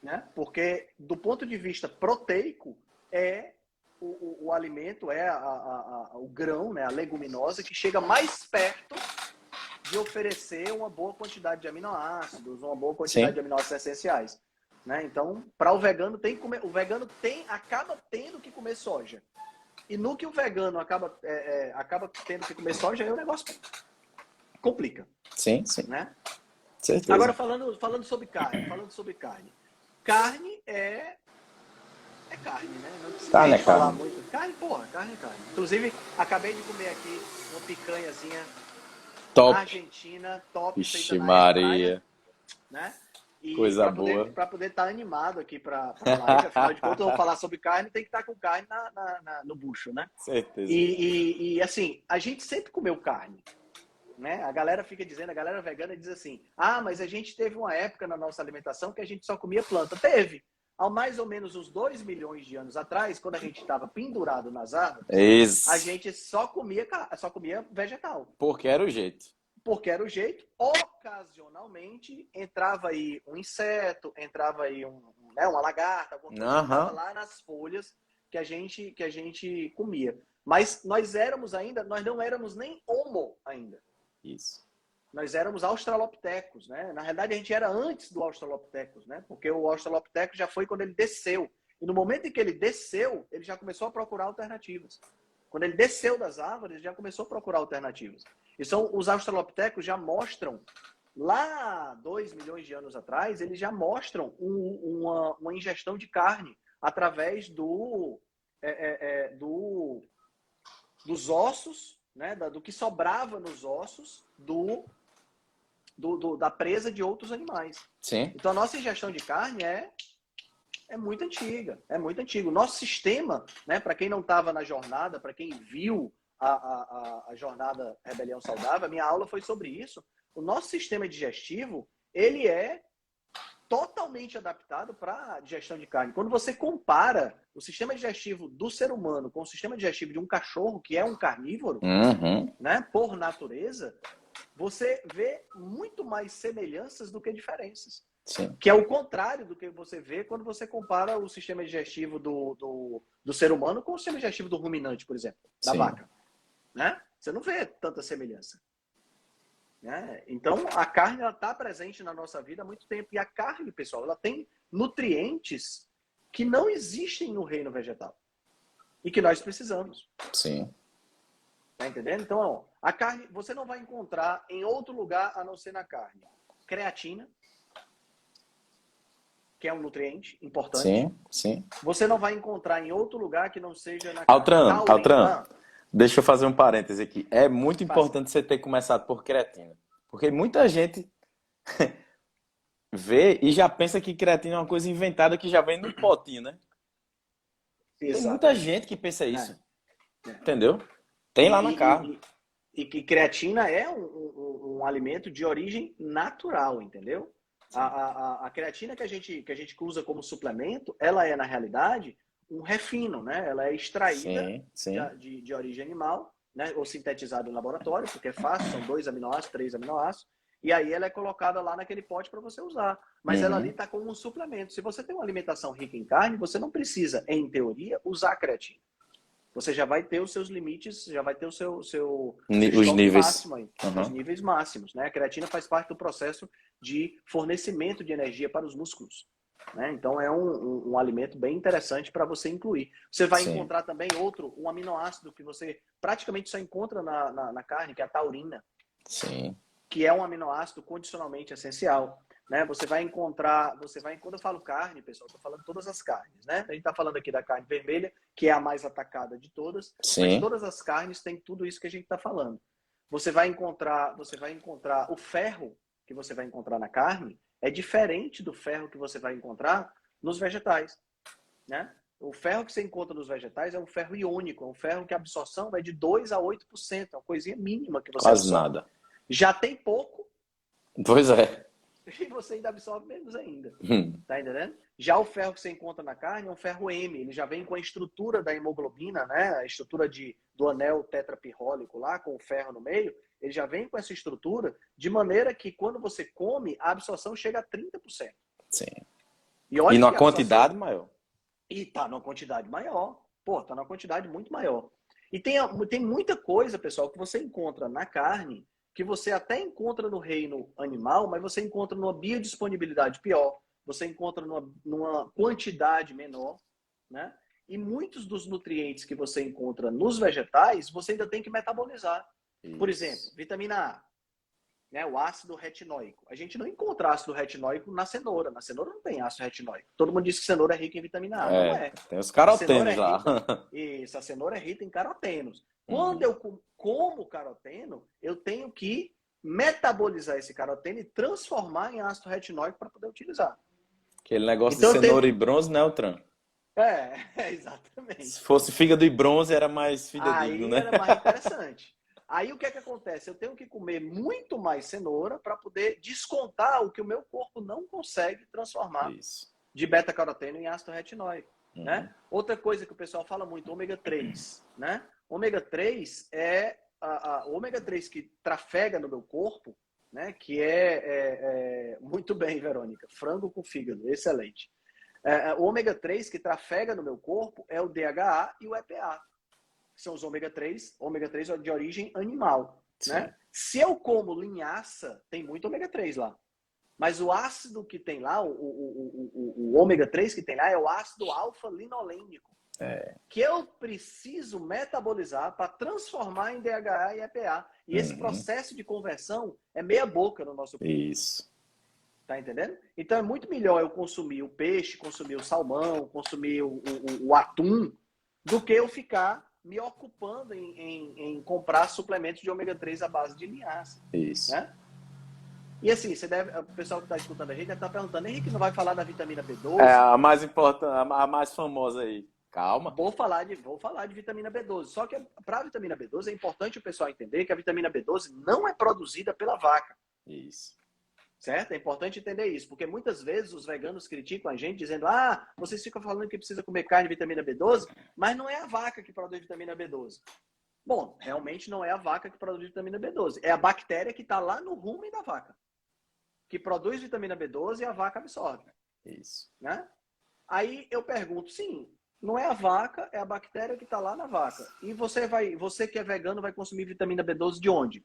Speaker 3: Né? Porque, do ponto de vista proteico, é o alimento, é o grão, né, a leguminosa, que chega mais perto de oferecer uma boa quantidade de aminoácidos, uma boa quantidade de aminoácidos essenciais. Né? Então, para o vegano, o vegano acaba tendo que comer soja. E no que o vegano acaba tendo que comer soja, aí o negócio complica.
Speaker 2: Sim.
Speaker 3: Né?
Speaker 2: Certeza.
Speaker 3: Agora, falando sobre carne. Carne é carne, né? Não precisa falar muito. Carne é carne. Inclusive, acabei de comer aqui uma picanhazinha
Speaker 2: top.
Speaker 3: Argentina, top.
Speaker 2: Vixe Maria.
Speaker 3: Né? E
Speaker 2: coisa boa.
Speaker 3: Para poder estar animado aqui para live, afinal de contas, eu vou falar sobre carne, tem que estar com carne no bucho, né?
Speaker 2: Certeza.
Speaker 3: E assim, a gente sempre comeu carne. Né? A galera vegana diz assim, mas a gente teve uma época na nossa alimentação que a gente só comia planta. Teve. Há mais ou menos uns 2 milhões de anos atrás, quando a gente estava pendurado nas árvores, a gente só comia vegetal.
Speaker 2: Porque era o jeito.
Speaker 3: Ocasionalmente, entrava aí um inseto, entrava aí uma lagarta, alguma coisa que estava lá nas folhas que a gente comia. Mas nós não éramos nem homo ainda.
Speaker 2: Isso.
Speaker 3: Nós éramos australopitecos, né? Na realidade, a gente era antes do australopithecus, né? Porque o australopithecus já foi quando ele desceu. E no momento em que ele desceu, ele já começou a procurar alternativas. Quando ele desceu das árvores, ele já começou a procurar alternativas. E os australopithecus já mostram, lá 2 milhões de anos atrás, eles já mostram uma ingestão de carne através dos ossos, né? Do que sobrava nos ossos da presa de outros animais.
Speaker 2: Sim.
Speaker 3: Então, a nossa ingestão de carne é muito antiga. É muito antigo. O nosso sistema, né, para quem não estava na jornada, para quem viu a jornada Rebelião Saudável, a minha aula foi sobre isso. O nosso sistema digestivo, ele é totalmente adaptado para digestão de carne. Quando você compara o sistema digestivo do ser humano com o sistema digestivo de um cachorro, que é um carnívoro, né, por natureza, você vê muito mais semelhanças do que diferenças.
Speaker 2: Sim.
Speaker 3: Que é o contrário do que você vê quando você compara o sistema digestivo do ser humano com o sistema digestivo do ruminante, por exemplo, da vaca. Né? Você não vê tanta semelhança. Né? Então, a carne está presente na nossa vida há muito tempo. E a carne, pessoal, ela tem nutrientes que não existem no reino vegetal. E que nós precisamos.
Speaker 2: Sim.
Speaker 3: Tá entendendo? Então, a carne, você não vai encontrar em outro lugar a não ser na carne. Creatina, que é um nutriente importante.
Speaker 2: Sim, sim.
Speaker 3: Você não vai encontrar em outro lugar que não seja na
Speaker 2: Altran,
Speaker 3: taurina.
Speaker 2: deixa eu fazer um parêntese aqui. É muito
Speaker 3: Faça.
Speaker 2: importante você ter começado por creatina. Porque muita gente vê e já pensa que creatina é uma coisa inventada que já vem num potinho, né? Tem muita
Speaker 3: Exatamente.
Speaker 2: gente que pensa isso.
Speaker 3: É.
Speaker 2: Entendeu? Tem lá na carne.
Speaker 3: E que creatina é um alimento de origem natural, entendeu? A creatina que a gente usa como suplemento, ela é, na realidade, um refino, né? Ela é extraída de origem animal, né? Ou sintetizada no laboratório, porque é fácil, são 2 aminoácidos, 3 aminoácidos, e aí ela é colocada lá naquele pote para você usar. Mas ela ali está como um suplemento. Se você tem uma alimentação rica em carne, você não precisa, em teoria, usar creatina. Você já vai ter os seus limites, já vai ter os
Speaker 2: níveis
Speaker 3: máximo aí, os níveis máximos, né? A creatina faz parte do processo de fornecimento de energia para os músculos, né? Então é um alimento bem interessante para você incluir. Você vai encontrar também um aminoácido que você praticamente só encontra na carne, que é a taurina.
Speaker 2: Sim.
Speaker 3: Que é um aminoácido condicionalmente essencial. Né? Você vai encontrar, quando eu falo carne, pessoal, estou falando todas as carnes, né? A gente está falando aqui da carne vermelha, que é a mais atacada de todas, mas todas as carnes têm tudo isso que a gente está falando. Você vai encontrar o ferro que você vai encontrar na carne é diferente do ferro que você vai encontrar nos vegetais, né? O ferro que você encontra nos vegetais é um ferro iônico, é um ferro que a absorção vai de 2 a 8%, é uma coisinha mínima que você
Speaker 2: Quase
Speaker 3: absorve.
Speaker 2: nada.
Speaker 3: Já tem pouco.
Speaker 2: Pois é.
Speaker 3: E você ainda absorve menos ainda. Tá entendendo? Já o ferro que você encontra na carne é um ferro M. Ele já vem com a estrutura da hemoglobina, né? A estrutura do anel tetrapirrólico lá, com o ferro no meio. Ele já vem com essa estrutura de maneira que quando você come, a absorção chega a 30%.
Speaker 2: Sim.
Speaker 3: E numa
Speaker 2: quantidade maior.
Speaker 3: E tá numa quantidade maior. Pô, tá numa quantidade muito maior. E tem muita coisa, pessoal, que você encontra na carne que você até encontra no reino animal, mas você encontra numa biodisponibilidade pior, você encontra numa quantidade menor, né? E muitos dos nutrientes que você encontra nos vegetais, você ainda tem que metabolizar. Isso. Por exemplo, vitamina A, né? O ácido retinóico. A gente não encontra ácido retinóico na cenoura. Na cenoura não tem ácido retinóico. Todo mundo diz que cenoura é rica em vitamina A. Não é.
Speaker 2: Tem os carotenos lá.
Speaker 3: Isso, a cenoura é rica em carotenos. Quando eu como caroteno, eu tenho que metabolizar esse caroteno e transformar em ácido retinóico para poder utilizar.
Speaker 2: Aquele negócio de cenoura e bronze, né, Altran?
Speaker 3: Exatamente.
Speaker 2: Se fosse fígado e bronze, era mais fidedigno, né?
Speaker 3: Aí era mais interessante. Aí o que é que acontece? Eu tenho que comer muito mais cenoura para poder descontar o que o meu corpo não consegue transformar de beta-caroteno em ácido retinóico. Né? Outra coisa que o pessoal fala muito, ômega 3, né? Ômega 3 é o ômega 3 que trafega no meu corpo, né? Que muito bem, Verônica, frango com fígado, excelente. O ômega 3 que trafega no meu corpo é o DHA e o EPA, que são os ômega 3 de origem animal, né? Se eu como linhaça, tem muito ômega 3 lá. Mas o ácido que tem lá, o ômega 3 que tem lá, é o ácido alfa-linolênico. Que eu preciso metabolizar para transformar em DHA e EPA. E esse processo de conversão é meia boca no nosso corpo.
Speaker 2: Isso.
Speaker 3: Tá entendendo? Então é muito melhor eu consumir o peixe, consumir o salmão, consumir o atum, do que eu ficar me ocupando em comprar suplementos de ômega 3 à base de linhaça.
Speaker 2: Isso.
Speaker 3: Né? E assim, o pessoal que está escutando a gente deve estar perguntando, Henrique, não vai falar da vitamina B12?
Speaker 2: A mais importante, a mais famosa aí. Calma.
Speaker 3: Vou falar de vitamina B12. Só que para a vitamina B12 é importante o pessoal entender que a vitamina B12 não é produzida pela vaca.
Speaker 2: Isso.
Speaker 3: Certo? É importante entender isso, porque muitas vezes os veganos criticam a gente dizendo: vocês ficam falando que precisa comer carne e vitamina B12, mas não é a vaca que produz vitamina B12. Bom, realmente não é a vaca que produz vitamina B12. É a bactéria que está lá no rumen da vaca, que produz vitamina B12 e a vaca absorve.
Speaker 2: Isso.
Speaker 3: Né? Aí eu pergunto, sim, não é a vaca, é a bactéria que está lá na vaca. E você que é vegano vai consumir vitamina B12 de onde?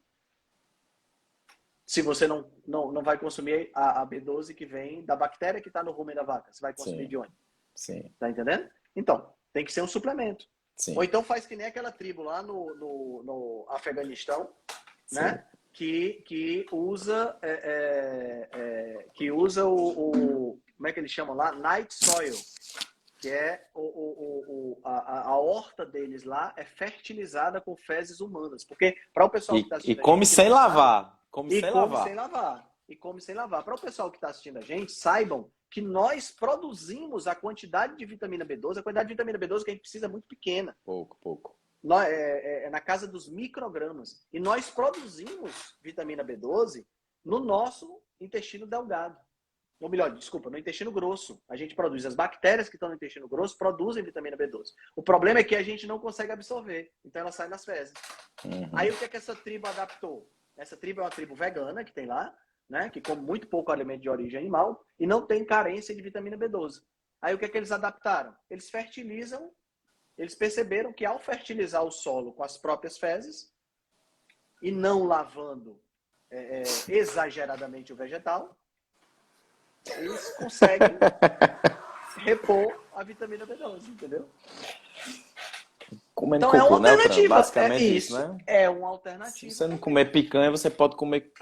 Speaker 3: Se você não vai consumir a B12 que vem da bactéria que está no rumen da vaca, você vai consumir de onde?
Speaker 2: Sim.
Speaker 3: Tá entendendo? Então, tem que ser um suplemento.
Speaker 2: Sim.
Speaker 3: Ou então faz que nem aquela tribo lá no Afeganistão, né? Que usa como é que eles chamam lá? Night soil, que é a horta deles lá é fertilizada com fezes humanas. Porque para o pessoal que está assistindo
Speaker 2: E come sem lavar. Come sem lavar.
Speaker 3: E come sem lavar. Para o pessoal que está assistindo a gente, saibam que nós produzimos a quantidade de vitamina B12, a quantidade de vitamina B12 que a gente precisa é muito pequena.
Speaker 2: Pouco.
Speaker 3: É na casa dos microgramas. E nós produzimos vitamina B12 no nosso intestino delgado. Ou melhor, desculpa, no intestino grosso. A gente produz. As bactérias que estão no intestino grosso produzem vitamina B12. O problema é que a gente não consegue absorver. Então ela sai nas fezes. Aí o que é que essa tribo adaptou? Essa tribo é uma tribo vegana que tem lá, né? Que come muito pouco alimento de origem animal e não tem carência de vitamina B12. Aí o que é que eles adaptaram? Eles fertilizam. Eles perceberam que ao fertilizar o solo com as próprias fezes e não lavando exageradamente o vegetal, eles conseguem repor a vitamina B12, entendeu?
Speaker 2: Comendo
Speaker 3: Então
Speaker 2: cocô,
Speaker 3: é uma alternativa.
Speaker 2: Né, basicamente isso, né?
Speaker 3: É uma alternativa.
Speaker 2: Se você não comer picanha, você pode comer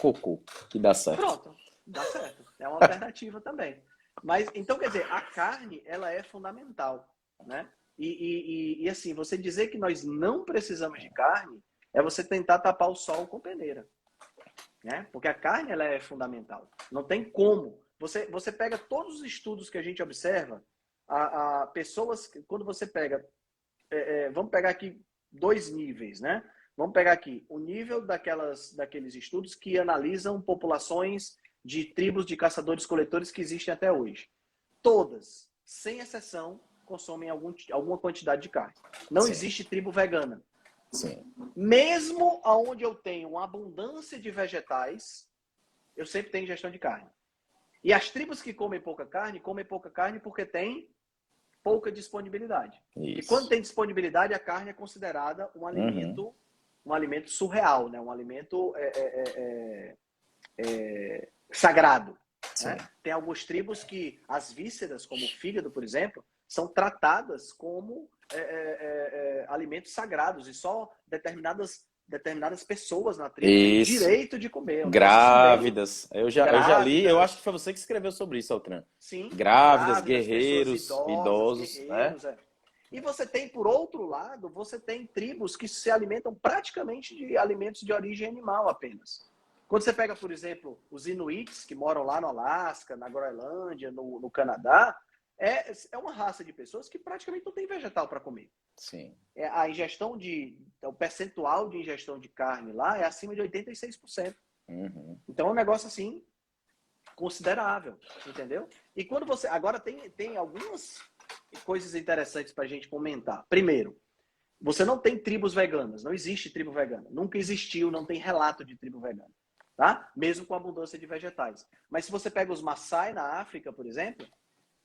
Speaker 2: cocô, que dá certo.
Speaker 3: Pronto, dá certo. É uma alternativa também. Mas, então, quer dizer, a carne, ela é fundamental, né? E assim, você dizer que nós não precisamos de carne é você tentar tapar o sol com peneira, né? Porque a carne, ela é fundamental. Não tem como. Você pega todos os estudos que a gente observa, a pessoas, quando você pega, vamos pegar aqui 2 níveis, né? Vamos pegar aqui o nível daqueles estudos que analisam populações de tribos de caçadores-coletores que existem até hoje. Todas, sem exceção, consomem alguma quantidade de carne. Não
Speaker 2: Sim.
Speaker 3: existe tribo vegana.
Speaker 2: Sim.
Speaker 3: Mesmo onde eu tenho uma abundância de vegetais, eu sempre tenho ingestão de carne. E as tribos que comem pouca carne porque tem pouca disponibilidade.
Speaker 2: Isso.
Speaker 3: E quando tem disponibilidade, a carne é considerada um alimento surreal, né? Um alimento sagrado. Né? Tem algumas tribos que as vísceras, como o fígado, por exemplo, são tratadas como alimentos sagrados e só determinadas pessoas na tribo têm direito de comer.
Speaker 2: Grávidas. Eu já li, eu acho que foi você que escreveu sobre isso, Altran.
Speaker 3: Sim.
Speaker 2: Grávidas, guerreiros, idosos.
Speaker 3: Guerreiros, né? E você tem, por outro lado, você tem tribos que se alimentam praticamente de alimentos de origem animal apenas. Quando você pega, por exemplo, os Inuits, que moram lá no Alasca, na Groenlândia, no Canadá, é uma raça de pessoas que praticamente não tem vegetal para comer.
Speaker 2: Sim.
Speaker 3: O percentual de ingestão de carne lá é acima de 86%. Então é um negócio assim considerável, entendeu? E quando você... Agora tem algumas coisas interessantes para a gente comentar. Primeiro, você não tem tribos veganas, não existe tribo vegana. Nunca existiu, não tem relato de tribo vegana. Tá? Mesmo com a abundância de vegetais. Mas se você pega os Maasai na África, por exemplo,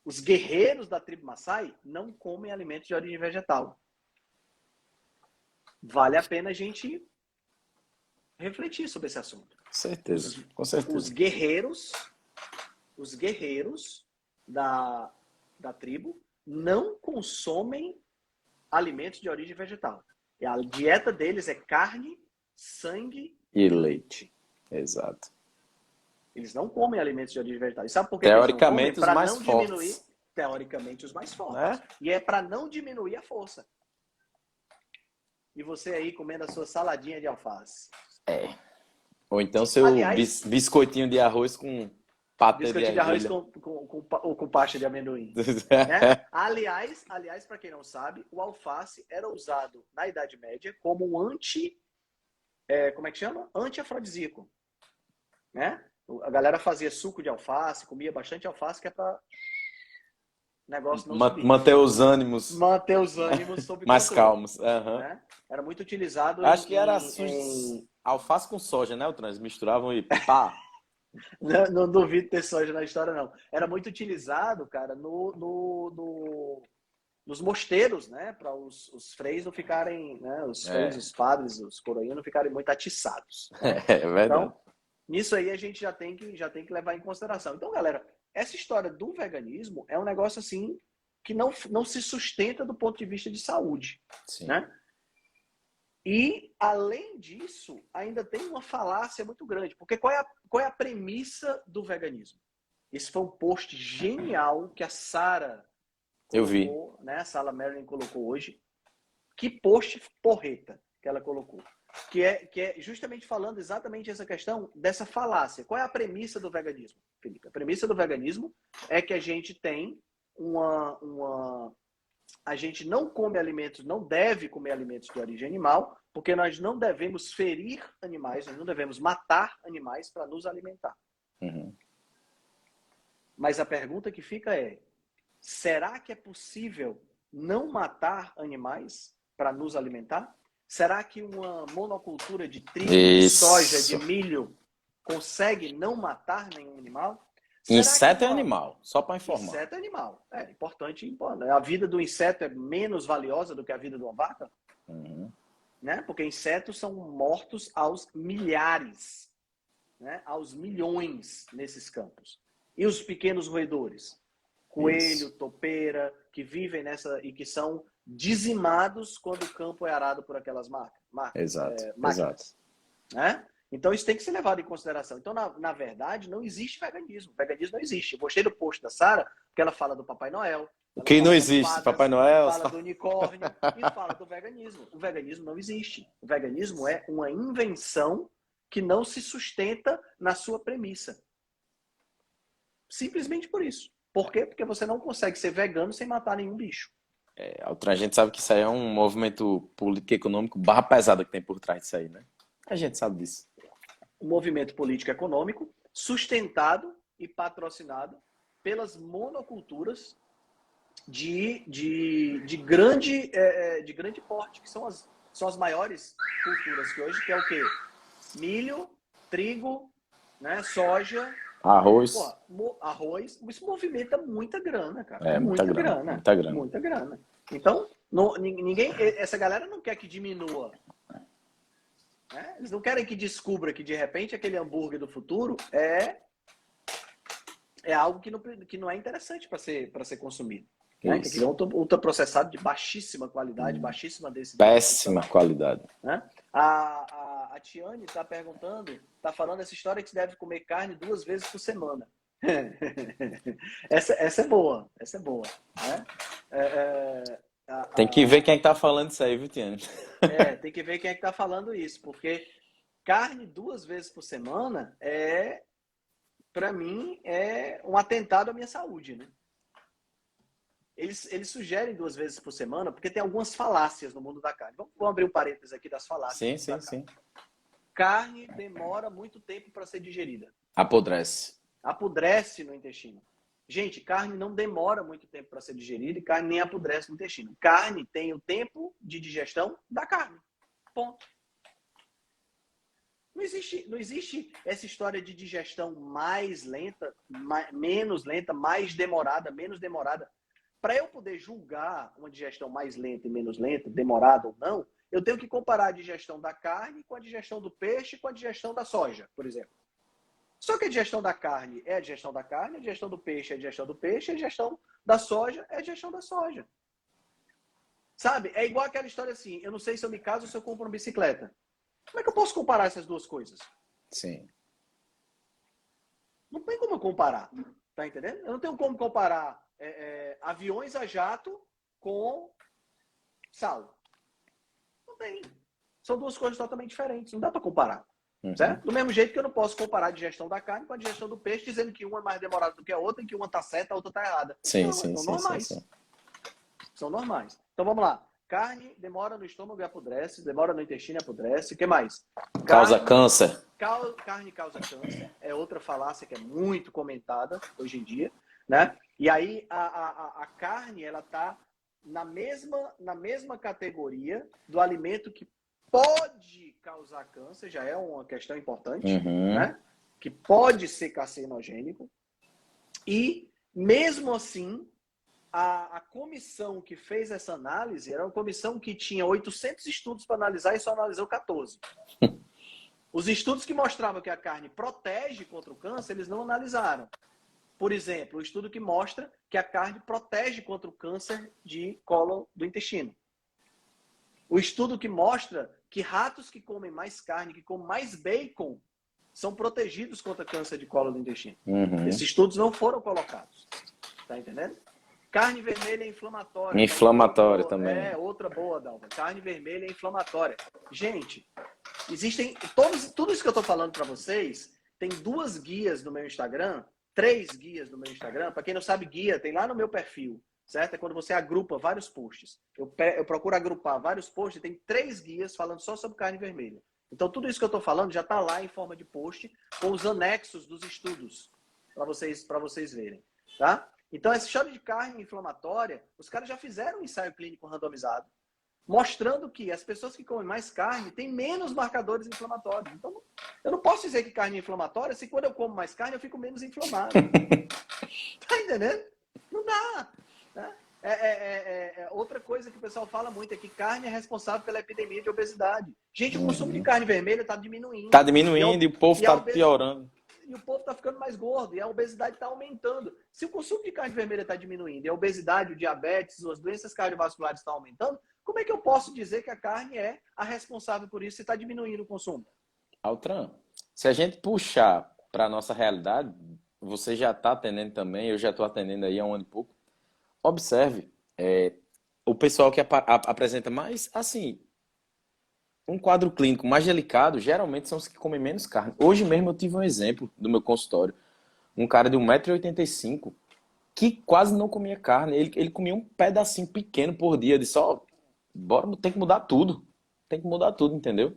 Speaker 3: os guerreiros da tribo Maasai não comem alimentos de origem vegetal. Vale a pena a gente refletir sobre esse assunto.
Speaker 2: Certeza, com certeza.
Speaker 3: Os guerreiros da tribo não consomem alimentos de origem vegetal. E a dieta deles é carne, sangue
Speaker 2: e leite. Exato.
Speaker 3: Eles não comem alimentos de origem vegetal. E sabe por que
Speaker 2: teoricamente,
Speaker 3: eles não comem?
Speaker 2: os mais fortes.
Speaker 3: Teoricamente, os mais fortes. E é para não diminuir a força. E você aí comendo a sua saladinha de alface.
Speaker 2: Ou então seu biscoitinho de arroz com patê de
Speaker 3: arroz com pasta de amendoim. Né? Aliás, para quem não sabe, o alface era usado na Idade Média como um como é que chama? Anti-afrodisíaco. Né? A galera fazia suco de alface, comia bastante alface, que é para negócio não subir.
Speaker 2: Manter os ânimos
Speaker 3: sob
Speaker 2: mais
Speaker 3: controle,
Speaker 2: calmos.
Speaker 3: Né? Era muito utilizado
Speaker 2: Acho que era alface com soja, né? Eles misturavam e pá.
Speaker 3: Não duvido ter soja na história, não. Era muito utilizado, cara, nos mosteiros, né? Para os freis não ficarem, né? Os freis, os padres, os coroinhos não ficarem muito atiçados. Né?
Speaker 2: É verdade.
Speaker 3: Então, nisso aí a gente já tem que levar em consideração. Então, galera, essa história do veganismo é um negócio assim que não se sustenta do ponto de vista de saúde.
Speaker 2: Sim.
Speaker 3: Né? E, além disso, ainda tem uma falácia muito grande. Porque qual é a premissa do veganismo? Esse foi um post genial que a Sara
Speaker 2: Eu vi.
Speaker 3: né? A Sara Marilyn colocou hoje. Que post porreta que ela colocou. Que é justamente falando exatamente essa questão dessa falácia. Qual é a premissa do veganismo, Felipe? A premissa do veganismo é que a gente tem a gente não come alimentos, não deve comer alimentos de origem animal, porque nós não devemos ferir animais, nós não devemos matar animais para nos alimentar.
Speaker 2: Uhum.
Speaker 3: Mas a pergunta que fica é, será que é possível não matar animais para nos alimentar? Será que uma monocultura de trigo, de soja, de milho consegue não matar nenhum animal?
Speaker 2: Inseto é animal, só para informar.
Speaker 3: Inseto é animal. É importante. A vida do inseto é menos valiosa do que a vida de uma vaca?
Speaker 2: Uhum.
Speaker 3: Né? Porque insetos são mortos aos milhares, né? Aos milhões nesses campos. E os pequenos roedores? Coelho, topeira, que vivem nessa e que são dizimados quando o campo é arado por aquelas máquinas.
Speaker 2: Exato.
Speaker 3: Né? Então isso tem que ser levado em consideração. Então, na verdade, não existe veganismo. Veganismo não existe. Eu gostei do post da Sara, porque ela fala do Papai Noel.
Speaker 2: O que não existe?
Speaker 3: Fadas,
Speaker 2: Papai Noel.
Speaker 3: Fala do unicórnio e fala do veganismo. O veganismo não existe. O veganismo é uma invenção que não se sustenta na sua premissa. Simplesmente por isso. Por quê? Porque você não consegue ser vegano sem matar nenhum bicho.
Speaker 2: A gente sabe que isso aí é um movimento político-econômico barra pesada que tem por trás disso aí, né? A gente sabe disso.
Speaker 3: Um movimento político-econômico sustentado e patrocinado pelas monoculturas de grande porte, que são as maiores culturas que hoje, que é o quê? Milho, trigo, né? Soja,
Speaker 2: arroz.
Speaker 3: Pô, arroz. Isso movimenta muita grana, cara.
Speaker 2: É muita grana.
Speaker 3: Muita grana. Então, essa galera não quer que diminua. Né? Eles não querem que descubra que, de repente, aquele hambúrguer do futuro é algo que não é interessante para ser consumido. Né? Que é ultraprocessado de baixíssima qualidade, baixíssima densidade.
Speaker 2: Péssima qualidade.
Speaker 3: Né? A Tiane está perguntando, está falando essa história que se deve comer carne 2 vezes por semana. essa é boa. Né?
Speaker 2: Tem que ver quem é que tá falando isso aí, viu, Tiane?
Speaker 3: Tem que ver quem é que tá falando isso, porque carne 2 vezes por semana para mim, é um atentado à minha saúde, né? Eles sugerem 2 vezes por semana, porque tem algumas falácias no mundo da carne. Vamos abrir um parênteses aqui das falácias.
Speaker 2: Sim.
Speaker 3: Carne demora muito tempo para ser digerida.
Speaker 2: Apodrece
Speaker 3: No intestino. Gente, carne não demora muito tempo para ser digerida e carne nem apodrece no intestino. Carne tem o tempo de digestão da carne. Ponto. Não existe essa história de digestão mais lenta, menos lenta, mais demorada, menos demorada. Para eu poder julgar uma digestão mais lenta e menos lenta, demorada ou não, eu tenho que comparar a digestão da carne com a digestão do peixe com a digestão da soja, por exemplo. Só que a digestão da carne é a digestão da carne, a digestão do peixe é a digestão do peixe, a digestão da soja é a digestão da soja. Sabe? É igual aquela história assim, eu não sei se eu me caso ou se eu compro uma bicicleta. Como é que eu posso comparar essas duas coisas?
Speaker 2: Sim.
Speaker 3: Não tem como eu comparar. Tá entendendo? Eu não tenho como comparar aviões a jato com sal. Não tem. São 2 coisas totalmente diferentes. Não dá para comparar. Certo? Do mesmo jeito que eu não posso comparar a digestão da carne com a digestão do peixe, dizendo que uma é mais demorada do que a outra e que uma está certa, a outra está errada.
Speaker 2: Sim.
Speaker 3: São normais. Então vamos lá. Carne demora no estômago e apodrece, demora no intestino e apodrece. O que mais?
Speaker 2: Causa câncer.
Speaker 3: Carne causa câncer. É outra falácia que é muito comentada hoje em dia. Né? E aí a carne ela está na mesma categoria do alimento que pode causar câncer, já é uma questão importante, né? Que pode ser carcinogênico. E, mesmo assim, a comissão que fez essa análise era uma comissão que tinha 800 estudos para analisar e só analisou 14. Os estudos que mostravam que a carne protege contra o câncer, eles não analisaram. Por exemplo, o estudo que mostra que a carne protege contra o câncer de cólon do intestino. O estudo que mostra que ratos que comem mais carne, que comem mais bacon, são protegidos contra câncer de colo do intestino.
Speaker 2: Uhum.
Speaker 3: Esses estudos não foram colocados. Tá entendendo? Carne vermelha é inflamatória.
Speaker 2: Inflamatória também.
Speaker 3: Outra boa, Dalva. Carne vermelha é inflamatória. Gente, existem... Tudo isso que eu tô falando para vocês, tem 2 guias no meu Instagram, 3 guias no meu Instagram. Para quem não sabe, guia tem lá no meu perfil, certo? É quando você agrupa vários posts. Eu procuro agrupar vários posts, tem 3 guias falando só sobre carne vermelha. Então, tudo isso que eu estou falando já está lá em forma de post, com os anexos dos estudos, para vocês verem, tá? Então, essa história de carne inflamatória, os caras já fizeram um ensaio clínico randomizado, mostrando que as pessoas que comem mais carne têm menos marcadores inflamatórios. Então, eu não posso dizer que carne é inflamatória se quando eu como mais carne eu fico menos inflamado. Tá entendendo? Não dá. Né? Outra coisa que o pessoal fala muito é que carne é responsável pela epidemia de obesidade. Gente, o consumo de carne vermelha está diminuindo.
Speaker 2: Está diminuindo e o povo está piorando.
Speaker 3: E o povo está ficando mais gordo e a obesidade está aumentando. Se o consumo de carne vermelha está diminuindo e a obesidade, o diabetes, as doenças cardiovasculares estão aumentando, como é que eu posso dizer que a carne é a responsável por isso se está diminuindo o consumo?
Speaker 2: Altran, se a gente puxar para a nossa realidade, você já está atendendo também, eu já estou atendendo aí há 1 ano e pouco. Observe, o pessoal que apresenta mais, assim, um quadro clínico mais delicado, geralmente são os que comem menos carne. Hoje mesmo eu tive um exemplo do meu consultório. Um cara de 1,85 m que quase não comia carne. Ele comia um pedacinho pequeno por dia. Eu disse, bora, tem que mudar tudo. Tem que mudar tudo, entendeu?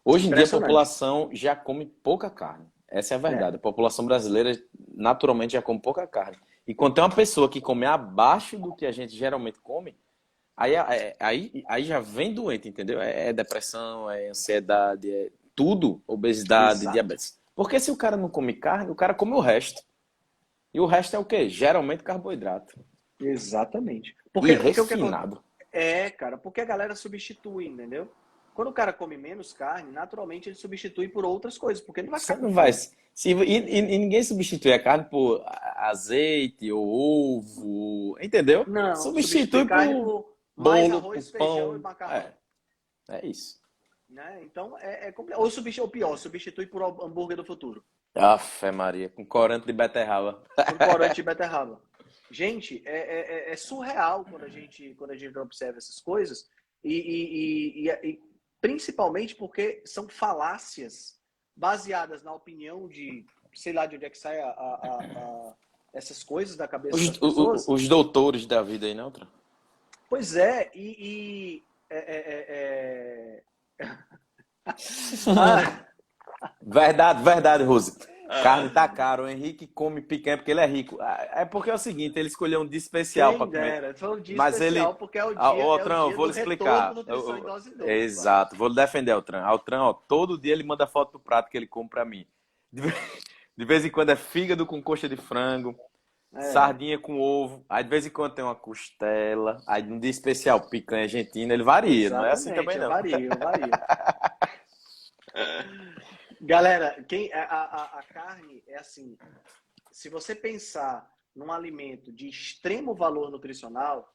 Speaker 2: Hoje em dia a população já come pouca carne. Essa é a verdade. A população brasileira naturalmente já come pouca carne. E quando tem uma pessoa que come abaixo do que a gente geralmente come, aí já vem doente, entendeu? É depressão, é ansiedade, é tudo, obesidade,
Speaker 3: Exato.
Speaker 2: Diabetes. Porque se o cara não come carne, o cara come o resto. E o resto é o quê? Geralmente carboidrato.
Speaker 3: Exatamente.
Speaker 2: E refinado.
Speaker 3: Cara, porque a galera substitui, entendeu? Quando o cara come menos carne, naturalmente ele substitui por outras coisas, porque ele vai ficar.
Speaker 2: Você não vai. E ninguém substitui a carne por azeite ou ovo, entendeu?
Speaker 3: Não,
Speaker 2: substitui por
Speaker 3: mais
Speaker 2: bolo,
Speaker 3: arroz,
Speaker 2: por
Speaker 3: feijão
Speaker 2: pão.
Speaker 3: e macarrão.
Speaker 2: É isso.
Speaker 3: Né? Então, ou pior, substitui por hambúrguer do futuro.
Speaker 2: Afe Maria, com corante de beterraba.
Speaker 3: Com corante de beterraba. Gente, é surreal quando a gente observa essas coisas e principalmente porque são falácias baseadas na opinião de, sei lá de onde é que sai essas coisas da cabeça das pessoas.
Speaker 2: Os doutores da vida aí, não, Tra?
Speaker 3: Pois é,
Speaker 2: Verdade, Rose. Carne tá caro, o Henrique come picanha porque ele é rico. É porque é o seguinte, ele escolheu um dia especial para comer.
Speaker 3: Foi um dia
Speaker 2: mas
Speaker 3: especial
Speaker 2: ele...
Speaker 3: porque é o dia,
Speaker 2: Altran, vou lhe explicar.
Speaker 3: Nutrição em dose dupla.
Speaker 2: Exato, vou lhe defender, Altran. Altran, todo dia ele manda foto do prato que ele come para mim. De vez em quando é fígado com coxa de frango, sardinha com ovo, aí de vez em quando tem uma costela, aí num dia especial picanha argentina, ele varia, não é assim também não.
Speaker 3: Varia. Galera, a carne é assim, se você pensar num alimento de extremo valor nutricional,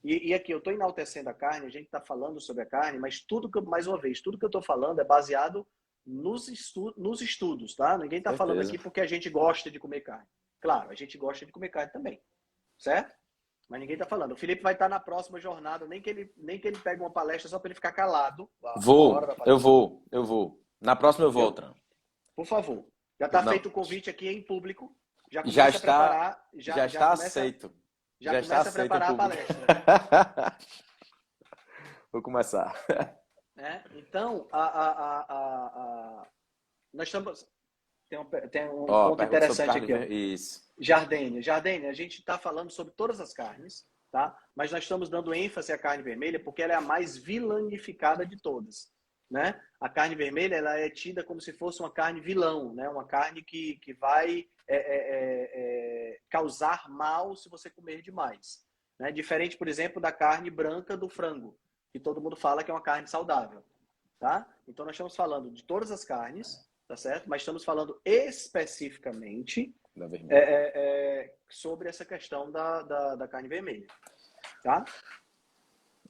Speaker 3: e aqui eu estou enaltecendo a carne, a gente está falando sobre a carne, mas mais uma vez, tudo que eu estou falando é baseado nos estudos, tá? Ninguém está falando aqui porque a gente gosta de comer carne. Claro, a gente gosta de comer carne também, certo? Mas ninguém está falando. O Felipe vai estar na próxima jornada, nem que ele pegue uma palestra só para ele ficar calado.
Speaker 2: Eu vou. Na próxima eu vou, Tran.
Speaker 3: Por favor. Já está feito o convite aqui em público.
Speaker 2: Já está aceito.
Speaker 3: Já começa a preparar a palestra.
Speaker 2: Vou começar.
Speaker 3: Então, nós estamos... Tem um ponto interessante aqui.
Speaker 2: Isso.
Speaker 3: Jardênia, a gente está falando sobre todas as carnes, tá? Mas nós estamos dando ênfase à carne vermelha porque ela é a mais vilanificada de todas. Né? A carne vermelha ela é tida como se fosse uma carne vilão, né? Uma carne que vai causar mal se você comer demais. Né? Diferente, por exemplo, da carne branca do frango, que todo mundo fala que é uma carne saudável. Tá? Então nós estamos falando de todas as carnes, tá certo? Mas estamos falando especificamente sobre essa questão da carne vermelha. Tá?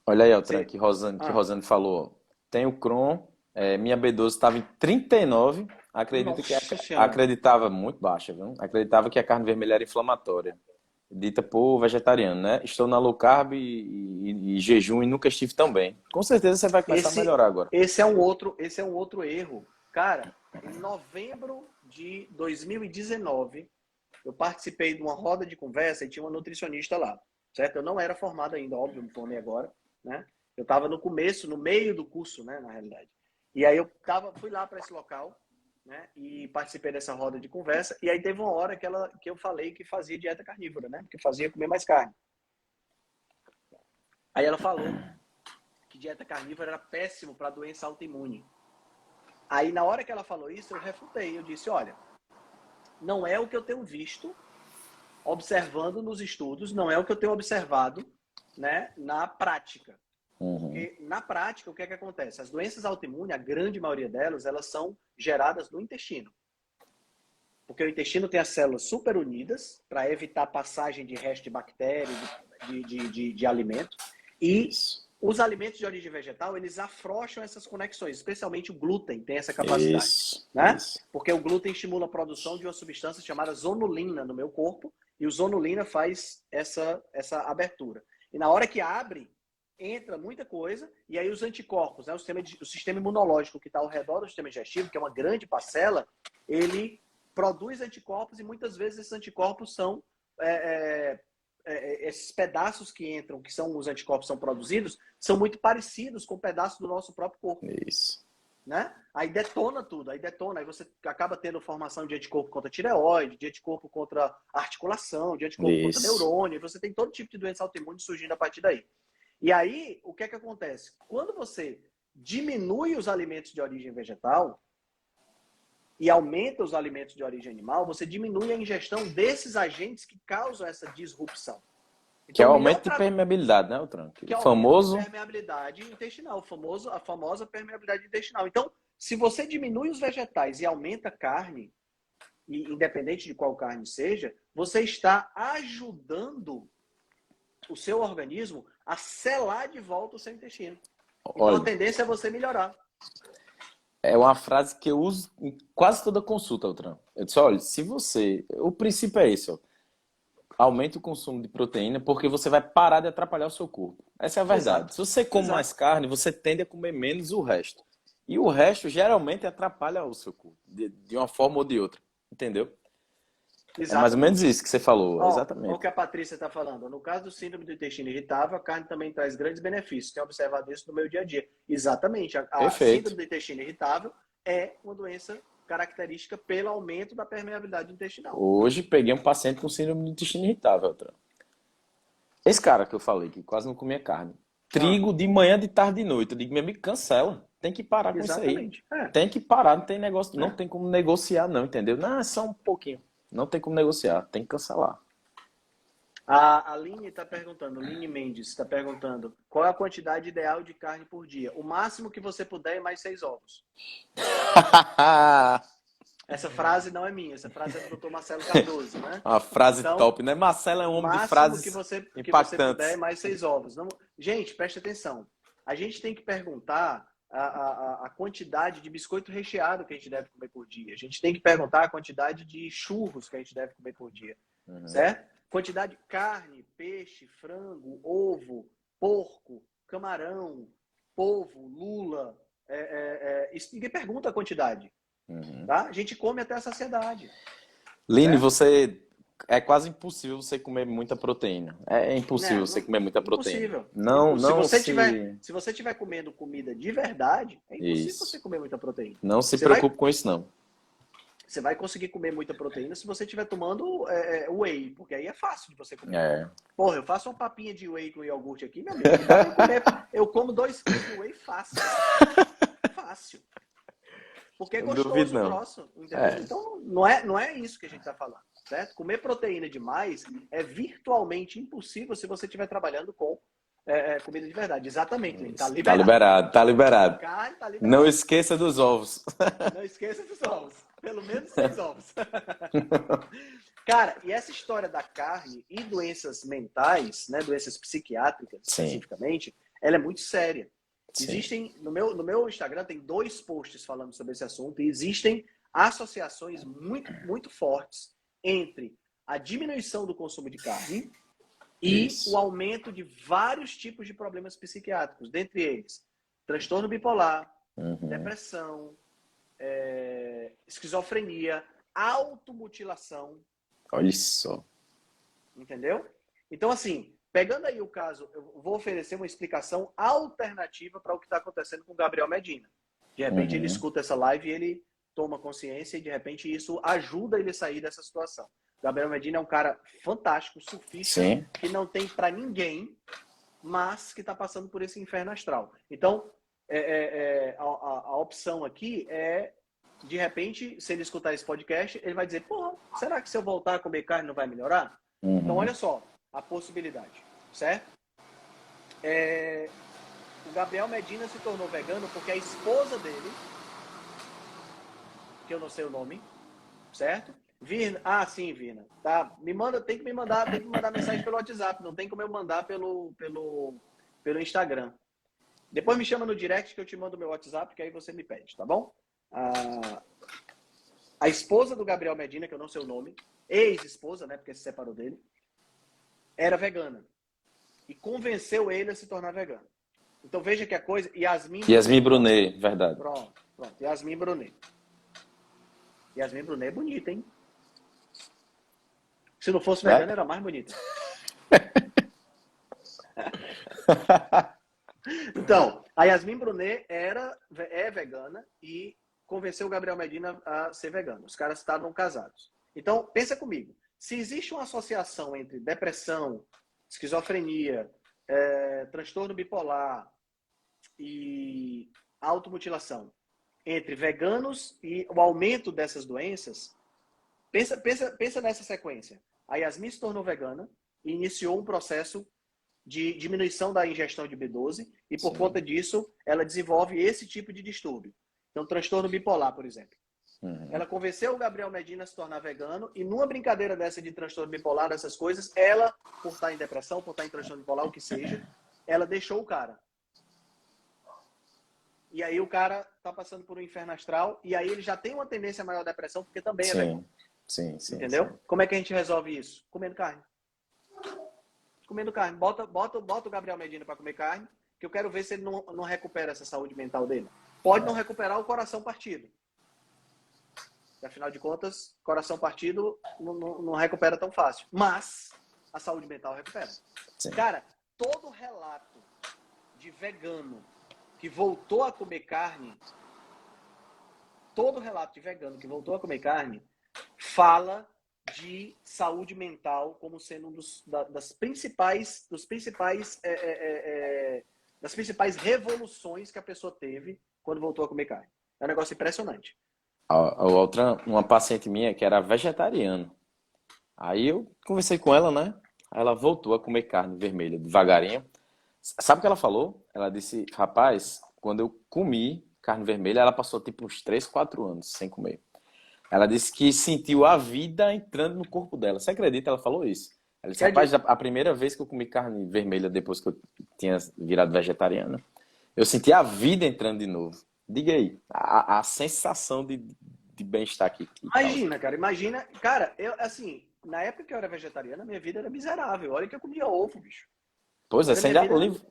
Speaker 2: Olha aí, Altran, que Rosane falou. Tem o Crohn, minha B12 estava em 39, Acredito que
Speaker 3: Nossa Senhora.
Speaker 2: acreditava muito baixa, viu? Acreditava que a carne vermelha era inflamatória. Dita por vegetariano, né? Estou na low carb e jejum e nunca estive tão bem. Com certeza você vai começar a melhorar agora.
Speaker 3: Esse é um outro erro. Cara, em novembro de 2019, eu participei de uma roda de conversa e tinha uma nutricionista lá, certo? Eu não era formado ainda, óbvio, me formei agora, né? Eu estava no começo, no meio do curso, né, na realidade. E aí fui lá para esse local, né, e participei dessa roda de conversa. E aí teve uma hora que eu falei que fazia dieta carnívora, né? Porque fazia comer mais carne. Aí ela falou que dieta carnívora era péssimo para doença autoimune. Aí na hora que ela falou isso, eu refutei. Eu disse, olha, não é o que eu tenho visto, observando nos estudos, não é o que eu tenho observado, né, na prática. Porque na prática, o que é que acontece? As doenças autoimunes, a grande maioria delas, elas são geradas no intestino. Porque o intestino tem as células super unidas para evitar passagem de resto de bactéria, de alimento. E os alimentos de origem vegetal, eles afrouxam essas conexões, especialmente o glúten tem essa capacidade. Né? Porque o glúten estimula a produção de uma substância chamada zonulina no meu corpo, e o zonulina faz essa abertura. E na hora que abre, entra muita coisa, e aí os anticorpos, né, o sistema imunológico que está ao redor do sistema digestivo, que é uma grande parcela, ele produz anticorpos, e muitas vezes esses anticorpos são esses pedaços que entram, que são os anticorpos que são produzidos, são muito parecidos com pedaços do nosso próprio corpo.
Speaker 2: Isso.
Speaker 3: Né? Aí detona tudo, aí você acaba tendo formação de anticorpo contra a tireoide, de anticorpo contra a articulação, de anticorpo contra neurônio, e você tem todo tipo de doença autoimune surgindo a partir daí. E aí, o que é que acontece? Quando você diminui os alimentos de origem vegetal e aumenta os alimentos de origem animal, você diminui a ingestão desses agentes que causam essa disrupção. Então,
Speaker 2: que é o aumento de permeabilidade, né, Altran?
Speaker 3: Que é o
Speaker 2: famoso
Speaker 3: aumento de permeabilidade intestinal, a famosa permeabilidade intestinal. Então, se você diminui os vegetais e aumenta a carne, e independente de qual carne seja, você está ajudando o seu organismo a selar de volta o seu intestino. Então,
Speaker 2: Olha,
Speaker 3: a tendência é você melhorar.
Speaker 2: É uma frase que eu uso em quase toda consulta, Altran. Eu disse, olha, se você... O princípio é esse, ó. Aumenta o consumo de proteína porque você vai parar de atrapalhar o seu corpo. Essa é a verdade.
Speaker 3: Exato.
Speaker 2: Se você come mais carne, você tende a comer menos o resto. E o resto geralmente atrapalha o seu corpo, de uma forma ou de outra. Entendeu?
Speaker 3: Exatamente.
Speaker 2: É mais ou menos isso que você falou. Exatamente.
Speaker 3: O que a Patrícia está falando. No caso do síndrome do intestino irritável, a carne também traz grandes benefícios. Tenho observado isso no meu dia a dia. Exatamente. A síndrome do intestino irritável é uma doença característica pelo aumento da permeabilidade intestinal.
Speaker 2: Hoje peguei um paciente com síndrome do intestino irritável. Esse cara que eu falei, que quase não comia carne. Trigo de manhã, de tarde e de noite. Eu digo, meu amigo, cancela. Tem que parar com isso aí. Tem que parar, não tem negócio, não tem como negociar não, entendeu? Não, é só um pouquinho. Não tem como negociar, tem que cancelar.
Speaker 3: A Aline está perguntando, Aline Mendes está perguntando, qual é a quantidade ideal de carne por dia? O máximo que você puder é mais 6 ovos. Essa frase não é minha, essa frase é do Dr. Marcelo Cardoso, né?
Speaker 2: Uma frase então, top, né? Marcelo é um homem de frases impactantes.
Speaker 3: Que você puder é mais 6 ovos. Não... Gente, preste atenção. A gente tem que perguntar a quantidade de biscoito recheado que a gente deve comer por dia. A gente tem que perguntar a quantidade de churros que a gente deve comer por dia. Certo? Quantidade de carne, peixe, frango, ovo, porco, camarão, polvo, lula. Ninguém pergunta a quantidade. Tá? A gente come até a saciedade.
Speaker 2: Line, você... É quase impossível você comer muita proteína. É impossível você comer muita proteína.
Speaker 3: Impossível.
Speaker 2: Não,
Speaker 3: se você estiver comendo comida de verdade, é impossível você comer muita proteína.
Speaker 2: Não se preocupe com isso, não.
Speaker 3: Você vai conseguir comer muita proteína se você estiver tomando whey, porque aí é fácil de você comer. Porra, eu faço uma papinha de whey com iogurte aqui, meu amigo. Eu como 2 quilos de whey fácil. Fácil. Porque é gostoso, grosso. Então, não é isso que a gente está falando. Certo? Comer proteína demais é virtualmente impossível se você estiver trabalhando com comida de verdade. Exatamente. Tá liberado.
Speaker 2: Tá liberado.
Speaker 3: Carne, tá liberado.
Speaker 2: Não esqueça dos ovos.
Speaker 3: Não esqueça dos ovos. Pelo menos 6 ovos. Cara, e essa história da carne e doenças mentais, né, doenças psiquiátricas, especificamente, ela é muito séria. Existem, no meu Instagram tem 2 posts falando sobre esse assunto, e existem associações muito, muito fortes entre a diminuição do consumo de carne e o aumento de vários tipos de problemas psiquiátricos, dentre eles transtorno bipolar, depressão, esquizofrenia, automutilação.
Speaker 2: Olha só.
Speaker 3: Entendeu? Então, assim, pegando aí o caso, eu vou oferecer uma explicação alternativa para o que está acontecendo com o Gabriel Medina. De repente ele escuta essa live e ele toma consciência e de repente isso ajuda ele a sair dessa situação. O Gabriel Medina é um cara fantástico, surfista, que não tem para ninguém, mas que está passando por esse inferno astral. Então, a opção aqui é, de repente, se ele escutar esse podcast, ele vai dizer, porra, será que se eu voltar a comer carne não vai melhorar? Então, olha só a possibilidade, certo? O Gabriel Medina se tornou vegano porque a esposa dele, que eu não sei o nome, certo? Virna, sim, Virna, tá? Tem que me mandar mensagem pelo WhatsApp, não tem como eu mandar pelo Instagram. Depois me chama no direct que eu te mando o meu WhatsApp, que aí você me pede, tá bom? A esposa do Gabriel Medina, que eu não sei o nome, ex-esposa, né, porque se separou dele, era vegana. E convenceu ele a se tornar vegano. Então veja que a coisa... Yasmin
Speaker 2: Brunet, verdade.
Speaker 3: Pronto. Yasmin Brunet. Yasmin Brunet é bonita, hein? Se não fosse vegana, era mais bonita. Então, a Yasmin Brunet é vegana e convenceu o Gabriel Medina a ser vegano. Os caras estavam casados. Então, pensa comigo. Se existe uma associação entre depressão, esquizofrenia, transtorno bipolar e automutilação entre veganos e o aumento dessas doenças, pensa nessa sequência. A Yasmin se tornou vegana e iniciou um processo de diminuição da ingestão de B12 e por conta disso ela desenvolve esse tipo de distúrbio. Então, transtorno bipolar, por exemplo. Ela convenceu o Gabriel Medina a se tornar vegano e numa brincadeira dessa de transtorno bipolar, essas coisas, ela, por estar em depressão, por estar em transtorno bipolar, o que seja, ela deixou o cara. E aí o cara tá passando por um inferno astral e aí ele já tem uma tendência maior à depressão porque também é vegano.
Speaker 2: Sim.
Speaker 3: Entendeu? Sim. Como é que a gente resolve isso? Comendo carne. Comendo carne. Bota o Gabriel Medina para comer carne, que eu quero ver se ele não recupera essa saúde mental dele. Pode não recuperar o coração partido. E, afinal de contas, coração partido não recupera tão fácil. Mas a saúde mental recupera. Sim. Cara, todo relato de vegano que voltou a comer carne, fala de saúde mental como sendo um das principais revoluções que a pessoa teve quando voltou a comer carne. É um negócio impressionante.
Speaker 2: Uma paciente minha que era vegetariana. Aí eu conversei com ela, né? Aí ela voltou a comer carne vermelha devagarinho. Sabe o que ela falou? Ela disse, rapaz, quando eu comi carne vermelha, ela passou tipo uns 3, 4 anos sem comer. Ela disse que sentiu a vida entrando no corpo dela. Você acredita? Ela falou isso. Ela disse, rapaz, a primeira vez que eu comi carne vermelha depois que eu tinha virado vegetariana, eu senti a vida entrando de novo. Diga aí, a sensação de bem-estar aqui.
Speaker 3: Imagina. Cara, eu, assim, na época que eu era vegetariana, minha vida era miserável. Olha que eu comia ovo, bicho.
Speaker 2: Pois é, você ainda livre.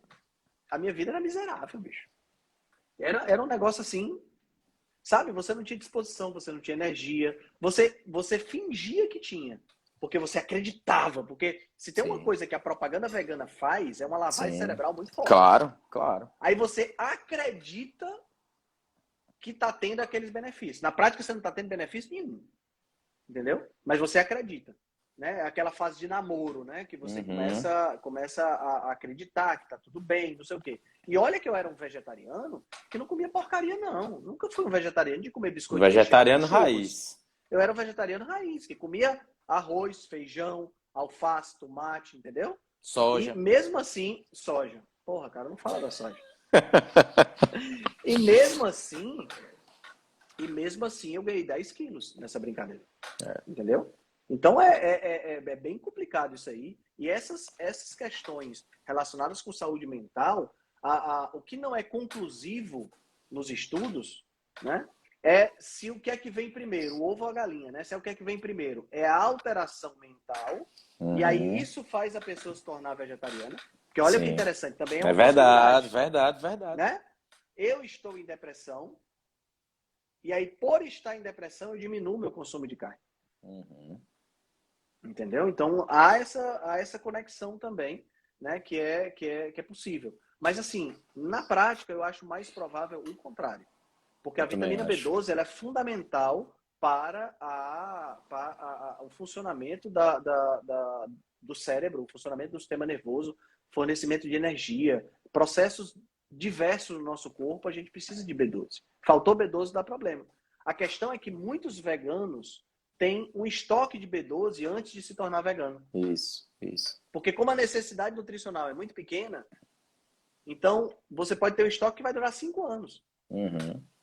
Speaker 3: A minha vida era miserável, bicho. Era um negócio assim, sabe? Você não tinha disposição, você não tinha energia. Você fingia que tinha, porque você acreditava. Porque se tem uma coisa que a propaganda vegana faz, é uma lavagem cerebral muito forte.
Speaker 2: Claro.
Speaker 3: Aí você acredita que tá tendo aqueles benefícios. Na prática, você não tá tendo benefício nenhum. Entendeu? Mas você acredita. Né? Aquela fase de namoro, né? Que você começa a acreditar que tá tudo bem, não sei o quê. E olha que eu era um vegetariano que não comia porcaria, não. Nunca fui um vegetariano de comer biscoito.
Speaker 2: Vegetariano raiz.
Speaker 3: Eu era um vegetariano raiz, que comia arroz, feijão, alface, tomate, entendeu?
Speaker 2: Soja.
Speaker 3: E mesmo assim, soja. Porra, cara, não fala da soja. E mesmo assim eu ganhei 10 quilos nessa brincadeira. Entendeu? Então é bem complicado isso aí. E essas questões relacionadas com saúde mental, o que não é conclusivo nos estudos, né, é se o que é que vem primeiro, o ovo ou a galinha, né? Se é o que é que vem primeiro, é a alteração mental, e aí isso faz a pessoa se tornar vegetariana. Porque olha que interessante, também é uma
Speaker 2: verdade,
Speaker 3: possibilidade,
Speaker 2: verdade.
Speaker 3: né? Eu estou em depressão, e aí por estar em depressão eu diminuo meu consumo de carne. Entendeu? Então há essa conexão também, né? Que é possível. Mas assim, na prática eu acho mais provável o contrário. Porque a vitamina B12 ela é fundamental para o funcionamento do cérebro, o funcionamento do sistema nervoso, fornecimento de energia, processos diversos no nosso corpo, a gente precisa de B12. Faltou B12 dá problema. A questão é que muitos veganos têm um estoque de B12 antes de se tornar vegano.
Speaker 2: Isso.
Speaker 3: Porque como a necessidade nutricional é muito pequena, então você pode ter um estoque que vai durar 5 anos.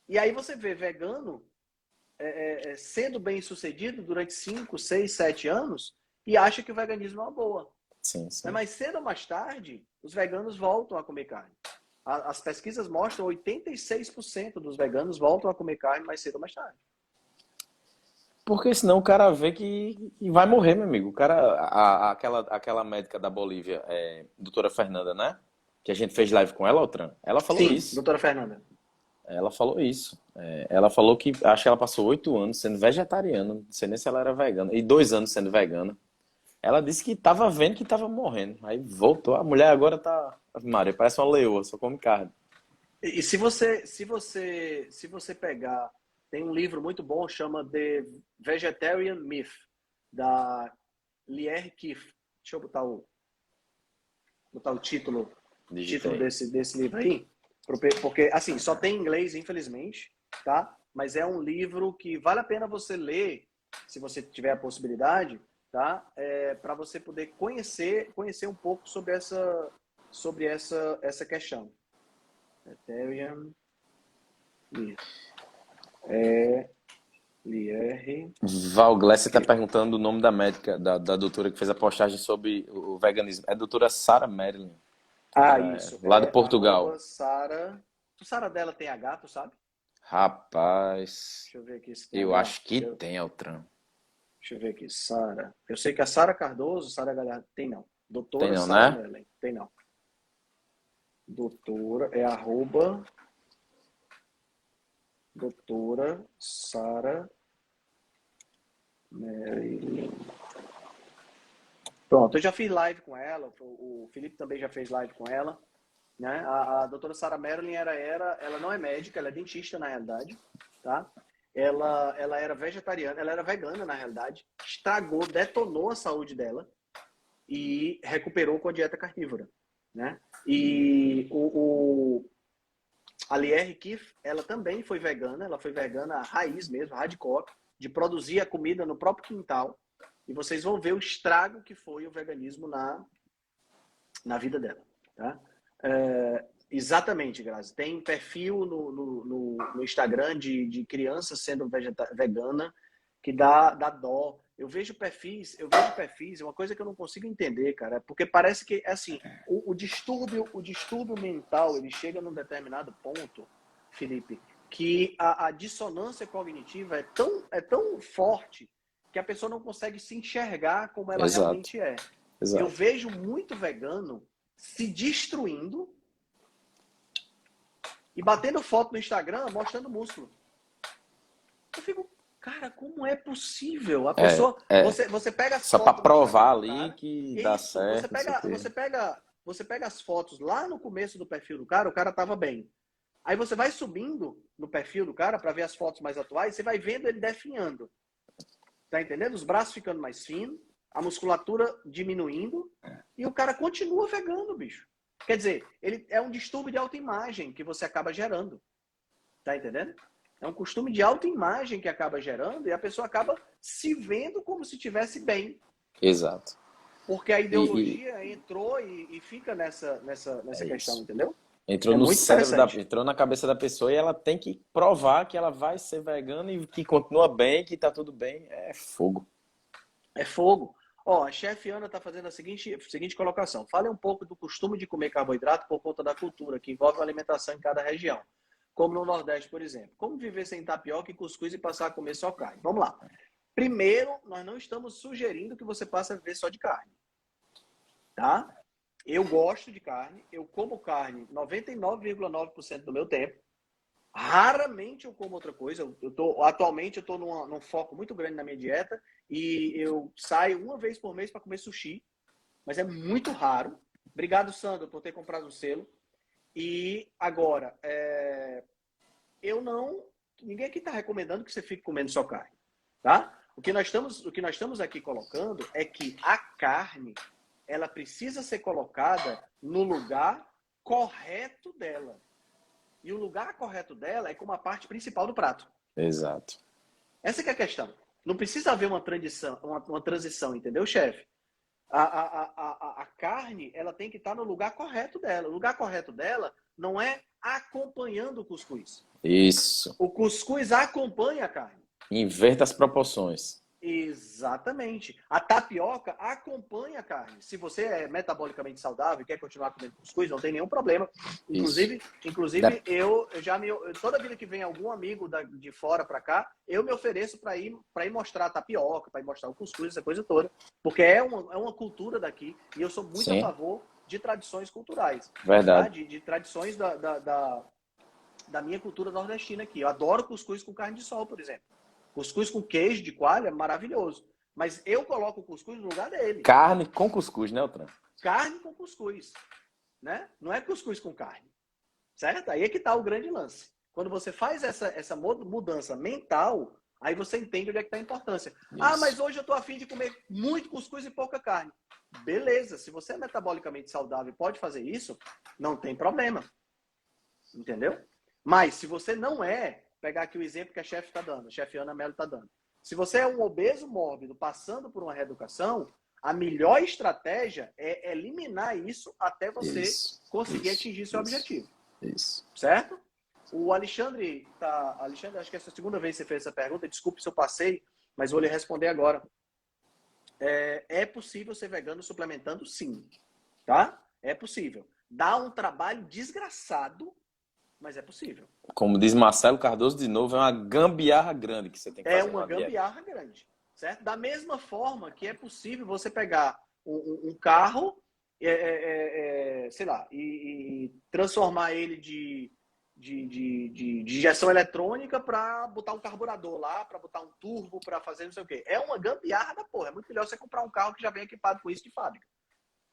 Speaker 3: E aí você vê vegano sendo bem sucedido durante 5, 6, 7 anos e acha que o veganismo é uma boa.
Speaker 2: Sim.
Speaker 3: Mas cedo ou mais tarde, os veganos voltam a comer carne. As pesquisas mostram que 86% dos veganos voltam a comer carne mais cedo ou mais tarde.
Speaker 2: Porque senão o cara vê que vai morrer, meu amigo. O cara, aquela médica da Bolívia, doutora Fernanda, né? Que a gente fez live com ela, Altran. Ela falou isso.
Speaker 3: Sim, doutora Fernanda.
Speaker 2: Ela falou isso. Ela falou que, acho que ela passou 8 anos sendo vegetariana, não sei nem se ela era vegana, e 2 anos sendo vegana. Ela disse que estava vendo que estava morrendo. Aí voltou. A mulher agora tá, Maria, parece uma leoa, só come carne.
Speaker 3: E se você pegar, tem um livro muito bom, chama The Vegetarian Myth, da Lier Keith. Deixa eu botar o título desse livro aí. Porque, assim, só tem em inglês, infelizmente, tá? Mas é um livro que vale a pena você ler, se você tiver a possibilidade, tá? Para você poder conhecer um pouco sobre essa questão. Vegetarian Myth.
Speaker 2: Val Glesser está perguntando o nome da médica, da doutora que fez a postagem sobre o veganismo. É a doutora Sarah Marilyn.
Speaker 3: Isso.
Speaker 2: Lá de Portugal.
Speaker 3: Sara dela tem H, tu sabe?
Speaker 2: Rapaz.
Speaker 3: Deixa eu ver aqui.
Speaker 2: Eu acho que tem, Altran.
Speaker 3: Deixa eu ver aqui. Sara. Eu sei que a Sara Cardoso, Sara Galhardo, tem não. Doutora
Speaker 2: tem não,
Speaker 3: Sara
Speaker 2: né?
Speaker 3: Marilyn. Tem não. Doutora, é @ doutora Sara Marilyn. Pronto, eu já fiz live com ela, o Felipe também já fez live com ela, né? A doutora Sarah Marilyn ela não é médica, ela é dentista na realidade, tá? Ela era vegetariana, ela era vegana na realidade, estragou, detonou a saúde dela e recuperou com a dieta carnívora, né? E a Lier Keith, ela também foi vegana, ela foi vegana raiz mesmo, hardcore, de produzir a comida no próprio quintal. E vocês vão ver o estrago que foi o veganismo na vida dela. Tá? Exatamente, Grazi. Tem perfil no Instagram de crianças sendo vegana que dá dó. Eu vejo perfis, uma coisa que eu não consigo entender, cara, porque parece que, assim, o distúrbio mental, ele chega num determinado ponto, Felipe, que a dissonância cognitiva é tão forte que a pessoa não consegue se enxergar como ela realmente é.
Speaker 2: Exato.
Speaker 3: Eu vejo muito vegano se destruindo e batendo foto no Instagram mostrando músculo. Eu fico, cara, como é possível? A pessoa, você pega as
Speaker 2: só
Speaker 3: fotos
Speaker 2: para provar ali
Speaker 3: cara,
Speaker 2: que dá certo.
Speaker 3: Você pega as fotos lá no começo do perfil do cara, o cara tava bem. Aí você vai subindo no perfil do cara para ver as fotos mais atuais, você vai vendo ele definhando. Tá entendendo? Os braços ficando mais finos, a musculatura diminuindo e o cara continua vegano, bicho. Quer dizer, ele é um distúrbio de autoimagem que você acaba gerando. Tá entendendo? É um costume de autoimagem que acaba gerando e a pessoa acaba se vendo como se estivesse bem.
Speaker 2: Exato.
Speaker 3: Porque a ideologia entrou e fica nessa questão,
Speaker 2: isso.
Speaker 3: entendeu?
Speaker 2: Entrou no cérebro, entrou na cabeça da pessoa e ela tem que provar que ela vai ser vegana e que continua bem, que tá tudo bem. É fogo.
Speaker 3: É fogo. Ó, a chefe Ana tá fazendo a seguinte colocação. Fale um pouco do costume de comer carboidrato por conta da cultura, que envolve a alimentação em cada região. como no Nordeste, por exemplo. Como viver sem tapioca e cuscuz e passar a comer só carne? Vamos lá. Primeiro, nós não estamos sugerindo que você passe a viver só de carne. Tá? Eu gosto de carne, eu como carne 99,9% do meu tempo. Raramente eu como outra coisa. Atualmente eu estou num foco muito grande na minha dieta e eu saio uma vez por mês para comer sushi, mas é muito raro. Obrigado, Sandro, por ter comprado um selo. E agora, ninguém aqui está recomendando que você fique comendo só carne, tá? O que nós estamos aqui colocando é que a carne, ela precisa ser colocada no lugar correto dela. E o lugar correto dela é como a parte principal do prato.
Speaker 2: Exato.
Speaker 3: Essa que é a questão. Não precisa haver uma transição, entendeu, chefe? A carne, ela tem que estar no lugar correto dela. O lugar correto dela não é acompanhando o cuscuz.
Speaker 2: Isso.
Speaker 3: O cuscuz acompanha a carne.
Speaker 2: Inverta as proporções.
Speaker 3: Exatamente. A tapioca acompanha a carne. Se você é metabolicamente saudável e quer continuar comendo cuscuz, não tem nenhum problema. Inclusive toda vida que vem algum amigo de fora para cá, eu me ofereço para ir mostrar a tapioca, para ir mostrar o cuscuz, essa coisa toda, porque é uma cultura daqui e eu sou muito a favor de tradições culturais.
Speaker 2: Verdade.
Speaker 3: Tá? De tradições da minha cultura nordestina aqui. Eu adoro cuscuz com carne de sol, por exemplo. Cuscuz com queijo de coalho é maravilhoso. Mas eu coloco o cuscuz no lugar dele.
Speaker 2: Carne com cuscuz, né, Altran?
Speaker 3: Carne com cuscuz. Né? Não é cuscuz com carne. Certo? Aí é que está o grande lance. Quando você faz essa mudança mental, aí você entende onde é que está a importância. Isso. Ah, mas hoje eu estou a fim de comer muito cuscuz e pouca carne. Beleza. Se você é metabolicamente saudável e pode fazer isso, não tem problema. Entendeu? Mas se você não é, pegar aqui o exemplo que a chefe está dando, a chefe Ana Mello está dando. Se você é um obeso mórbido passando por uma reeducação, a melhor estratégia é eliminar isso até você conseguir atingir seu objetivo.
Speaker 2: Isso.
Speaker 3: Certo? O Alexandre, acho que essa é a segunda vez que você fez essa pergunta, desculpe se eu passei, mas vou lhe responder agora. É possível ser vegano suplementando? Sim. Tá? É possível. Dá um trabalho desgraçado, mas é possível.
Speaker 2: Como diz Marcelo Cardoso de novo, é uma gambiarra grande que você tem que fazer.
Speaker 3: É uma gambiarra grande, certo? Da mesma forma que é possível você pegar um carro, sei lá, e transformar ele de injeção eletrônica para botar um carburador lá, para botar um turbo, para fazer não sei o quê. É uma gambiarra da porra. É muito melhor você comprar um carro que já vem equipado com isso de fábrica.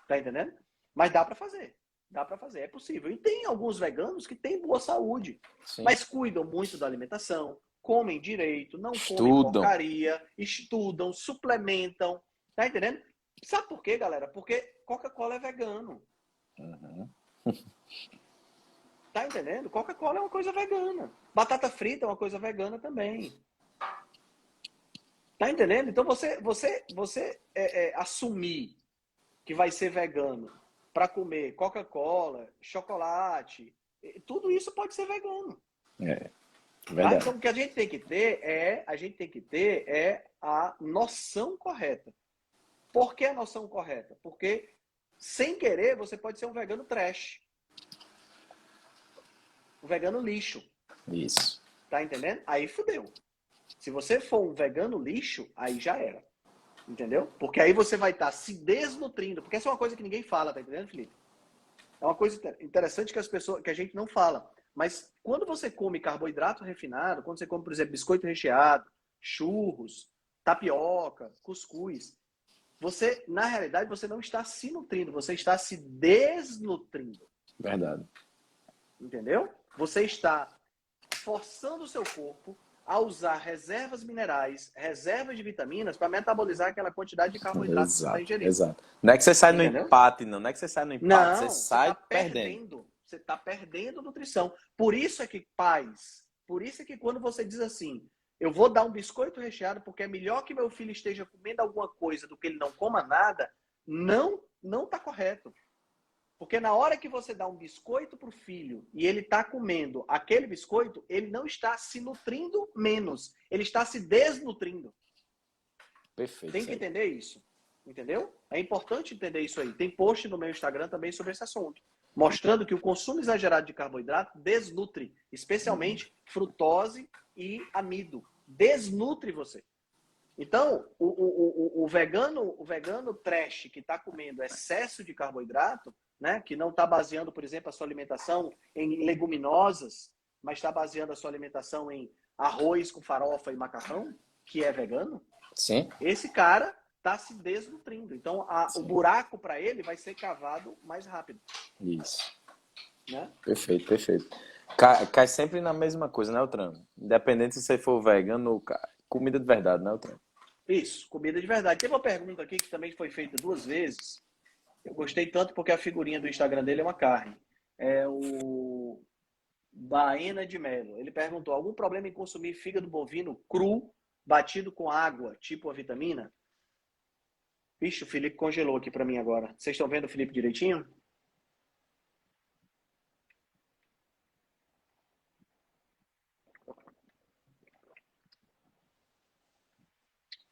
Speaker 3: Tá entendendo? Mas dá para fazer. Dá para fazer, é possível. E tem alguns veganos que têm boa saúde, mas cuidam muito da alimentação, comem direito, não comem porcaria, estudam, suplementam. Tá entendendo? Sabe por quê, galera? Porque Coca-Cola é vegano.
Speaker 2: Uhum.
Speaker 3: Tá entendendo? Coca-Cola é uma coisa vegana. Batata frita é uma coisa vegana também. Tá entendendo? Então você assumir que vai ser vegano para comer Coca-Cola, chocolate, tudo isso pode ser vegano.
Speaker 2: Verdade.
Speaker 3: Então o que a gente tem que ter é a noção correta. Por que a noção correta? Porque sem querer você pode ser um vegano trash. Um vegano lixo.
Speaker 2: Isso.
Speaker 3: Tá entendendo? Aí fudeu. Se você for um vegano lixo, aí já era. Entendeu? Porque aí você vai estar se desnutrindo. Porque essa é uma coisa que ninguém fala, tá entendendo, Felipe? É uma coisa interessante que a gente não fala. Mas quando você come carboidrato refinado, quando você come, por exemplo, biscoito recheado, churros, tapioca, cuscuz, na realidade, você não está se nutrindo, você está se desnutrindo.
Speaker 2: Verdade.
Speaker 3: Entendeu? Você está forçando o seu corpo a usar reservas minerais, reservas de vitaminas para metabolizar aquela quantidade de carboidrato que você está ingerindo.
Speaker 2: Exato. Não é que você sai no empate, não. Não é que você sai no empate,
Speaker 3: não,
Speaker 2: você sai perdendo.
Speaker 3: Você está perdendo nutrição. Por isso é que, pais, quando você diz assim, eu vou dar um biscoito recheado porque é melhor que meu filho esteja comendo alguma coisa do que ele não coma nada, não está correto. Porque na hora que você dá um biscoito para o filho e ele está comendo aquele biscoito, ele não está se nutrindo menos. Ele está se desnutrindo.
Speaker 2: Perfeito.
Speaker 3: Tem que entender isso. Entendeu? É importante entender isso aí. Tem post no meu Instagram também sobre esse assunto. mostrando que o consumo exagerado de carboidrato desnutre, especialmente frutose e amido. Desnutre você. Então, o vegano trash que está comendo excesso de carboidrato, né, que não está baseando, por exemplo, a sua alimentação em leguminosas, mas está baseando a sua alimentação em arroz com farofa e macarrão, que é vegano,
Speaker 2: Sim.
Speaker 3: esse cara está se desnutrindo. Então, o buraco para ele vai ser cavado mais rápido.
Speaker 2: Isso.
Speaker 3: Né?
Speaker 2: Perfeito, perfeito. Cai sempre na mesma coisa, né, Altran? Independente se você for vegano ou comida de verdade, né, Altran?
Speaker 3: Isso, comida de verdade. Tem uma pergunta aqui que também foi feita 2 vezes. Eu gostei tanto porque a figurinha do Instagram dele é uma carne. É o Baena de Melo. Ele perguntou: algum problema em consumir fígado bovino cru, batido com água, tipo a vitamina? Vixe, o Felipe congelou aqui para mim agora. Vocês estão vendo o Felipe direitinho?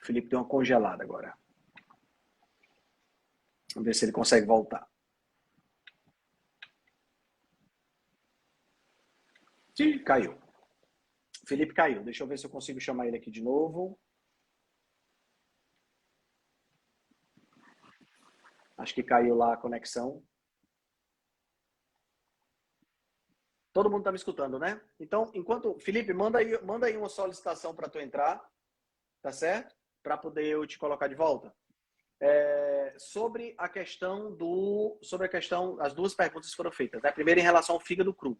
Speaker 3: O Felipe deu uma congelada agora. Vamos ver se ele consegue voltar. Ih, caiu. O Felipe caiu. Deixa eu ver se eu consigo chamar ele aqui de novo. Acho que caiu lá a conexão. Todo mundo está me escutando, né? Então, enquanto... Felipe, manda aí uma solicitação para tu entrar, tá certo? Para poder eu te colocar de volta. Sobre a questão, as 2 perguntas foram feitas. Né? Primeiro, em relação ao fígado cru.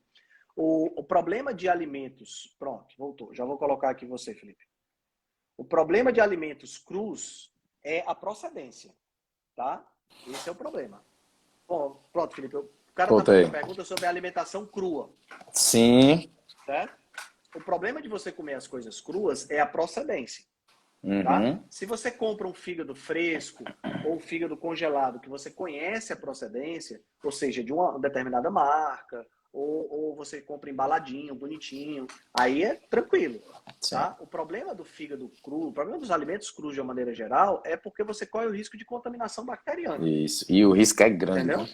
Speaker 3: O problema de alimentos... Pronto, voltou. Já vou colocar aqui você, Felipe. O problema de alimentos crus é a procedência, tá? Esse é o problema. Bom, pronto, Felipe. O cara está fazendo pergunta sobre a alimentação crua.
Speaker 2: Sim.
Speaker 3: Certo? O problema de você comer as coisas cruas é a procedência.
Speaker 2: Uhum.
Speaker 3: Tá? Se você compra um fígado fresco ou um fígado congelado que você conhece a procedência, ou seja, de uma determinada marca, ou você compra embaladinho, bonitinho, aí é tranquilo. Tá? O problema do fígado cru, o problema dos alimentos crus de uma maneira geral, é porque você corre o risco de contaminação bacteriana.
Speaker 2: Isso, e o risco é grande.
Speaker 3: Entendeu?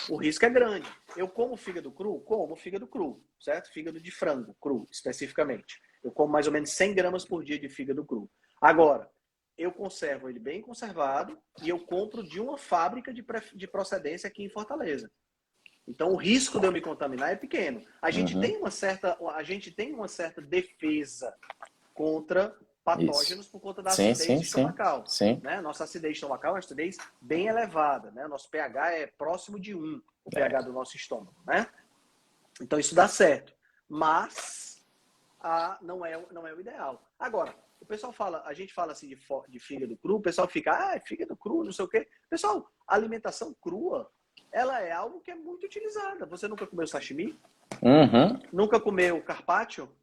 Speaker 3: O risco é grande. Eu como fígado cru? Como fígado cru, certo? Fígado de frango cru, especificamente. Eu como mais ou menos 100 gramas por dia de fígado cru. Agora, eu conservo ele bem conservado e eu compro de uma fábrica de procedência aqui em Fortaleza. Então, o risco de eu me contaminar é pequeno. A gente tem uma certa defesa contra patógenos por conta da acidez estomacal. Né? Nossa acidez estomacal é uma acidez bem elevada. Né? Nosso pH é próximo de 1, o pH do nosso estômago. Né? Então, isso dá certo. Mas não é o ideal. Agora, o pessoal fala, a gente fala assim de fígado cru, o pessoal fica, fígado cru, não sei o quê. Pessoal, a alimentação crua, ela é algo que é muito utilizada. Você nunca comeu sashimi?
Speaker 2: Uhum.
Speaker 3: Nunca comeu carpaccio?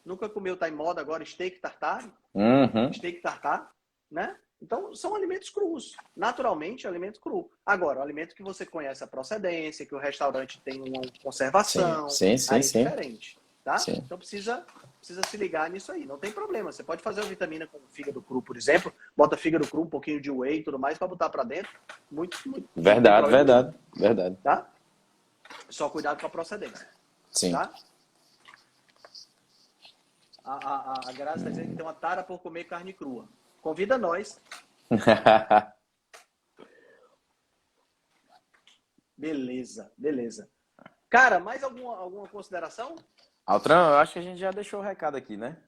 Speaker 3: Nunca comeu, tá em moda agora, steak tartar?
Speaker 2: Uhum.
Speaker 3: Steak tartar, né? Então, são alimentos crus. Naturalmente, alimentos cru. Agora, o alimento que você conhece a procedência, que o restaurante tem uma conservação,
Speaker 2: sim,
Speaker 3: aí é diferente, tá?
Speaker 2: Sim.
Speaker 3: Então, precisa se ligar nisso aí. Não tem problema. Você pode fazer uma vitamina com fígado cru, por exemplo. Bota fígado cru, um pouquinho de whey e tudo mais para botar para dentro. Muito.
Speaker 2: Verdade.
Speaker 3: Tá? Só cuidado com a procedência.
Speaker 2: Sim.
Speaker 3: Tá? A Graça está dizendo que tem uma tara por comer carne crua. Convida nós. Beleza. Cara, mais alguma consideração?
Speaker 2: Altran, eu acho que a gente já deixou o recado aqui, né?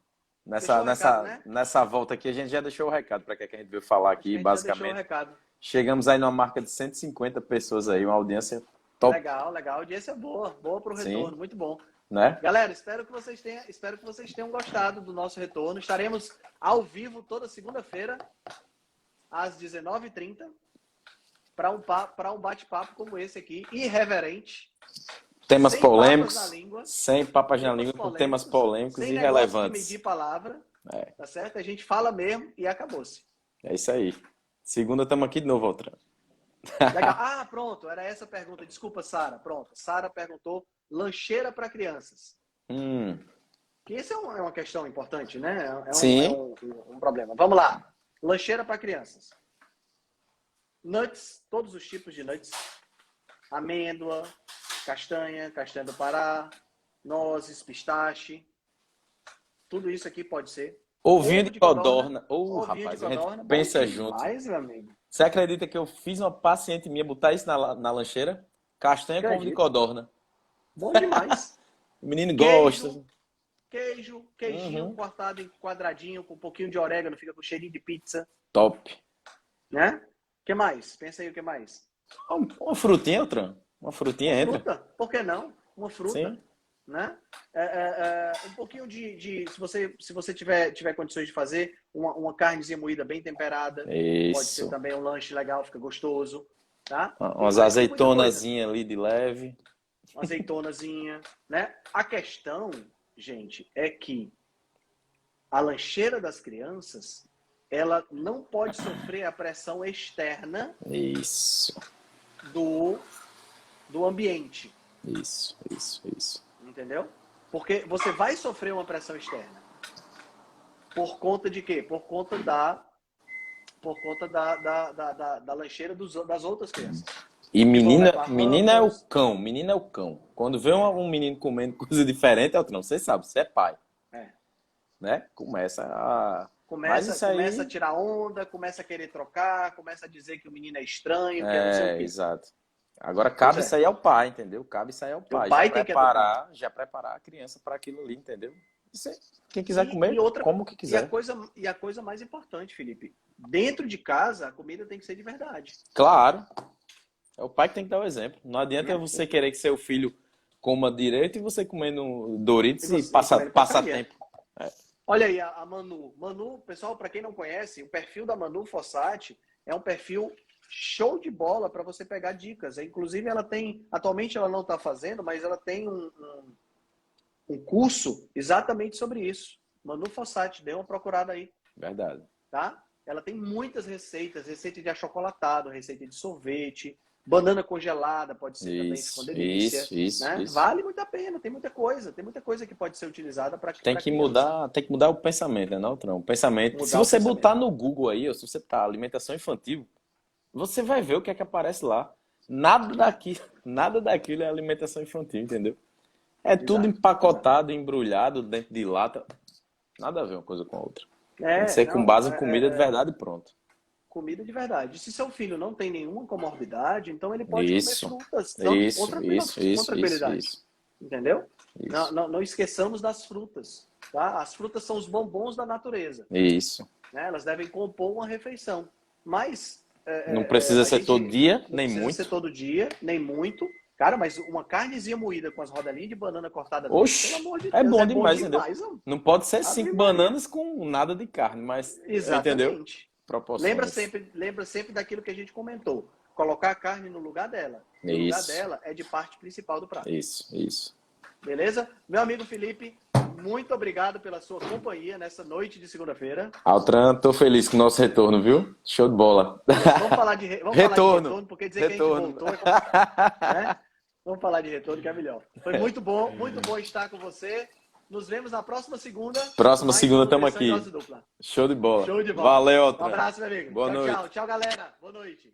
Speaker 2: Nessa volta aqui, a gente já deixou o recado para que a gente veio falar aqui, basicamente. Chegamos aí numa marca de 150 pessoas aí, uma audiência top.
Speaker 3: Legal. Audiência boa pro retorno, muito bom.
Speaker 2: Né?
Speaker 3: Galera, espero que vocês tenham gostado do nosso retorno. Estaremos ao vivo toda segunda-feira, às 19h30, para um bate-papo como esse aqui, irreverente.
Speaker 2: Temas polêmicos,
Speaker 3: sem papas na língua,
Speaker 2: com temas polêmicos e
Speaker 3: Sem
Speaker 2: relevantes.
Speaker 3: medir palavra, tá certo? A gente fala mesmo e acabou-se.
Speaker 2: É isso aí. Segunda estamos aqui de novo, Altran.
Speaker 3: Legal. Pronto, era essa a pergunta. Desculpa, Sara. Pronto, Sara perguntou lancheira para crianças. Que isso é uma questão importante, né?
Speaker 2: Sim.
Speaker 3: Um problema. Vamos lá. Lancheira para crianças. Nuts, todos os tipos de nuts. Amêndoa, castanha do Pará, nozes, pistache. Tudo isso aqui pode ser.
Speaker 2: Ovinho de codorna.
Speaker 3: Ovinho
Speaker 2: Rapaz,
Speaker 3: de
Speaker 2: a gente
Speaker 3: codorna,
Speaker 2: pensa
Speaker 3: bom
Speaker 2: junto.
Speaker 3: demais, meu amigo.
Speaker 2: Você acredita que eu fiz uma paciente minha botar isso na lancheira? Castanha com ovo de
Speaker 3: Acredito.
Speaker 2: codorna.
Speaker 3: Bom demais.
Speaker 2: O menino
Speaker 3: Queijo.
Speaker 2: gosta.
Speaker 3: Queijinho cortado em quadradinho, com um pouquinho de orégano, fica com cheirinho de pizza.
Speaker 2: Top.
Speaker 3: Né? O que mais? Pensa aí o que mais.
Speaker 2: Uma frutinha, Altran. Uma frutinha entra.
Speaker 3: Fruta, por que não? Uma fruta.
Speaker 2: Sim.
Speaker 3: Né? Um pouquinho se você tiver condições de fazer, uma carnezinha moída bem temperada.
Speaker 2: Isso.
Speaker 3: Pode ser também um lanche legal, fica gostoso. Tá?
Speaker 2: Umas azeitonazinhas ali de leve.
Speaker 3: Uma azeitonazinha, né? A questão, gente, é que a lancheira das crianças, ela não pode sofrer a pressão externa
Speaker 2: Isso.
Speaker 3: do ambiente.
Speaker 2: Isso.
Speaker 3: Entendeu? Porque você vai sofrer uma pressão externa. Por conta de quê? Por conta da lancheira das outras crianças.
Speaker 2: E menina é o cão. Menina é o cão. Quando vê um menino comendo coisa diferente, Altran, você sabe, você é pai. Né? Começa a
Speaker 3: tirar onda, começa a querer trocar, começa a dizer que o menino é estranho, que não sei o quê.
Speaker 2: Exato. Agora cabe isso aí ao pai, entendeu? Cabe isso aí ao pai.
Speaker 3: O pai tem que
Speaker 2: já preparar a criança para aquilo ali, entendeu? Quem quiser comer, como o que quiser.
Speaker 3: E a coisa mais importante, Felipe, dentro de casa a comida tem que ser de verdade.
Speaker 2: Claro. É o pai que tem que dar o exemplo. Não adianta você querer que seu filho coma direito e você comendo Doritos e passa tempo.
Speaker 3: Olha aí a Manu. Manu, pessoal, para quem não conhece, o perfil da Manu Fossati é um perfil show de bola para você pegar dicas. Inclusive, atualmente ela não está fazendo, mas ela tem um curso exatamente sobre isso. Manu Fossati, dê uma procurada aí.
Speaker 2: Verdade.
Speaker 3: Tá? Ela tem muitas receitas, receita de achocolatado, receita de sorvete, banana congelada, pode ser também, ficou uma delícia.
Speaker 2: Isso.
Speaker 3: Vale muito a pena, tem muita coisa que pode ser utilizada para
Speaker 2: tem que mudar o pensamento, né, não, Altran? O pensamento. Se você botar no Google aí, ou se você botar alimentação infantil, você vai ver o que é que aparece lá. Nada daquilo é alimentação infantil, entendeu? É tudo empacotado, embrulhado dentro de lata. Nada a ver uma coisa com a outra. Tem que ser com base em comida de verdade e pronto.
Speaker 3: Comida de verdade. Se seu filho não tem nenhuma comorbidade, então ele pode comer frutas com tranquilidade. Entendeu? Não esqueçamos das frutas. Tá? As frutas são os bombons da natureza.
Speaker 2: Isso.
Speaker 3: Né? Elas devem compor uma refeição. Mas...
Speaker 2: não precisa ser todo dia, nem muito.
Speaker 3: Não precisa ser todo dia, nem muito. Cara, mas uma carnezinha moída com as rodelinhas de banana cortada...
Speaker 2: Oxe,
Speaker 3: pelo amor de Deus,
Speaker 2: é bom demais, entendeu?
Speaker 3: Mano.
Speaker 2: Não pode ser 5 bananas com nada de carne, mas...
Speaker 3: Exatamente.
Speaker 2: Entendeu?
Speaker 3: Lembra sempre daquilo que a gente comentou. Colocar a carne no lugar dela. O lugar dela é de parte principal do prato.
Speaker 2: Isso.
Speaker 3: Beleza? Meu amigo Felipe, muito obrigado pela sua companhia nessa noite de segunda-feira.
Speaker 2: Altran, tô feliz com o nosso retorno, viu? Show de bola.
Speaker 3: Vamos falar de retorno, porque dizer
Speaker 2: retorno.
Speaker 3: que a gente voltou... né? Vamos falar de retorno, que é melhor. Foi muito bom estar com você. Nos vemos na próxima segunda.
Speaker 2: Próxima segunda estamos aqui. Show de bola.
Speaker 3: Show de bola.
Speaker 2: Valeu, Altran.
Speaker 3: Um abraço, meu amigo.
Speaker 2: Boa noite.
Speaker 3: Tchau, galera. Boa noite.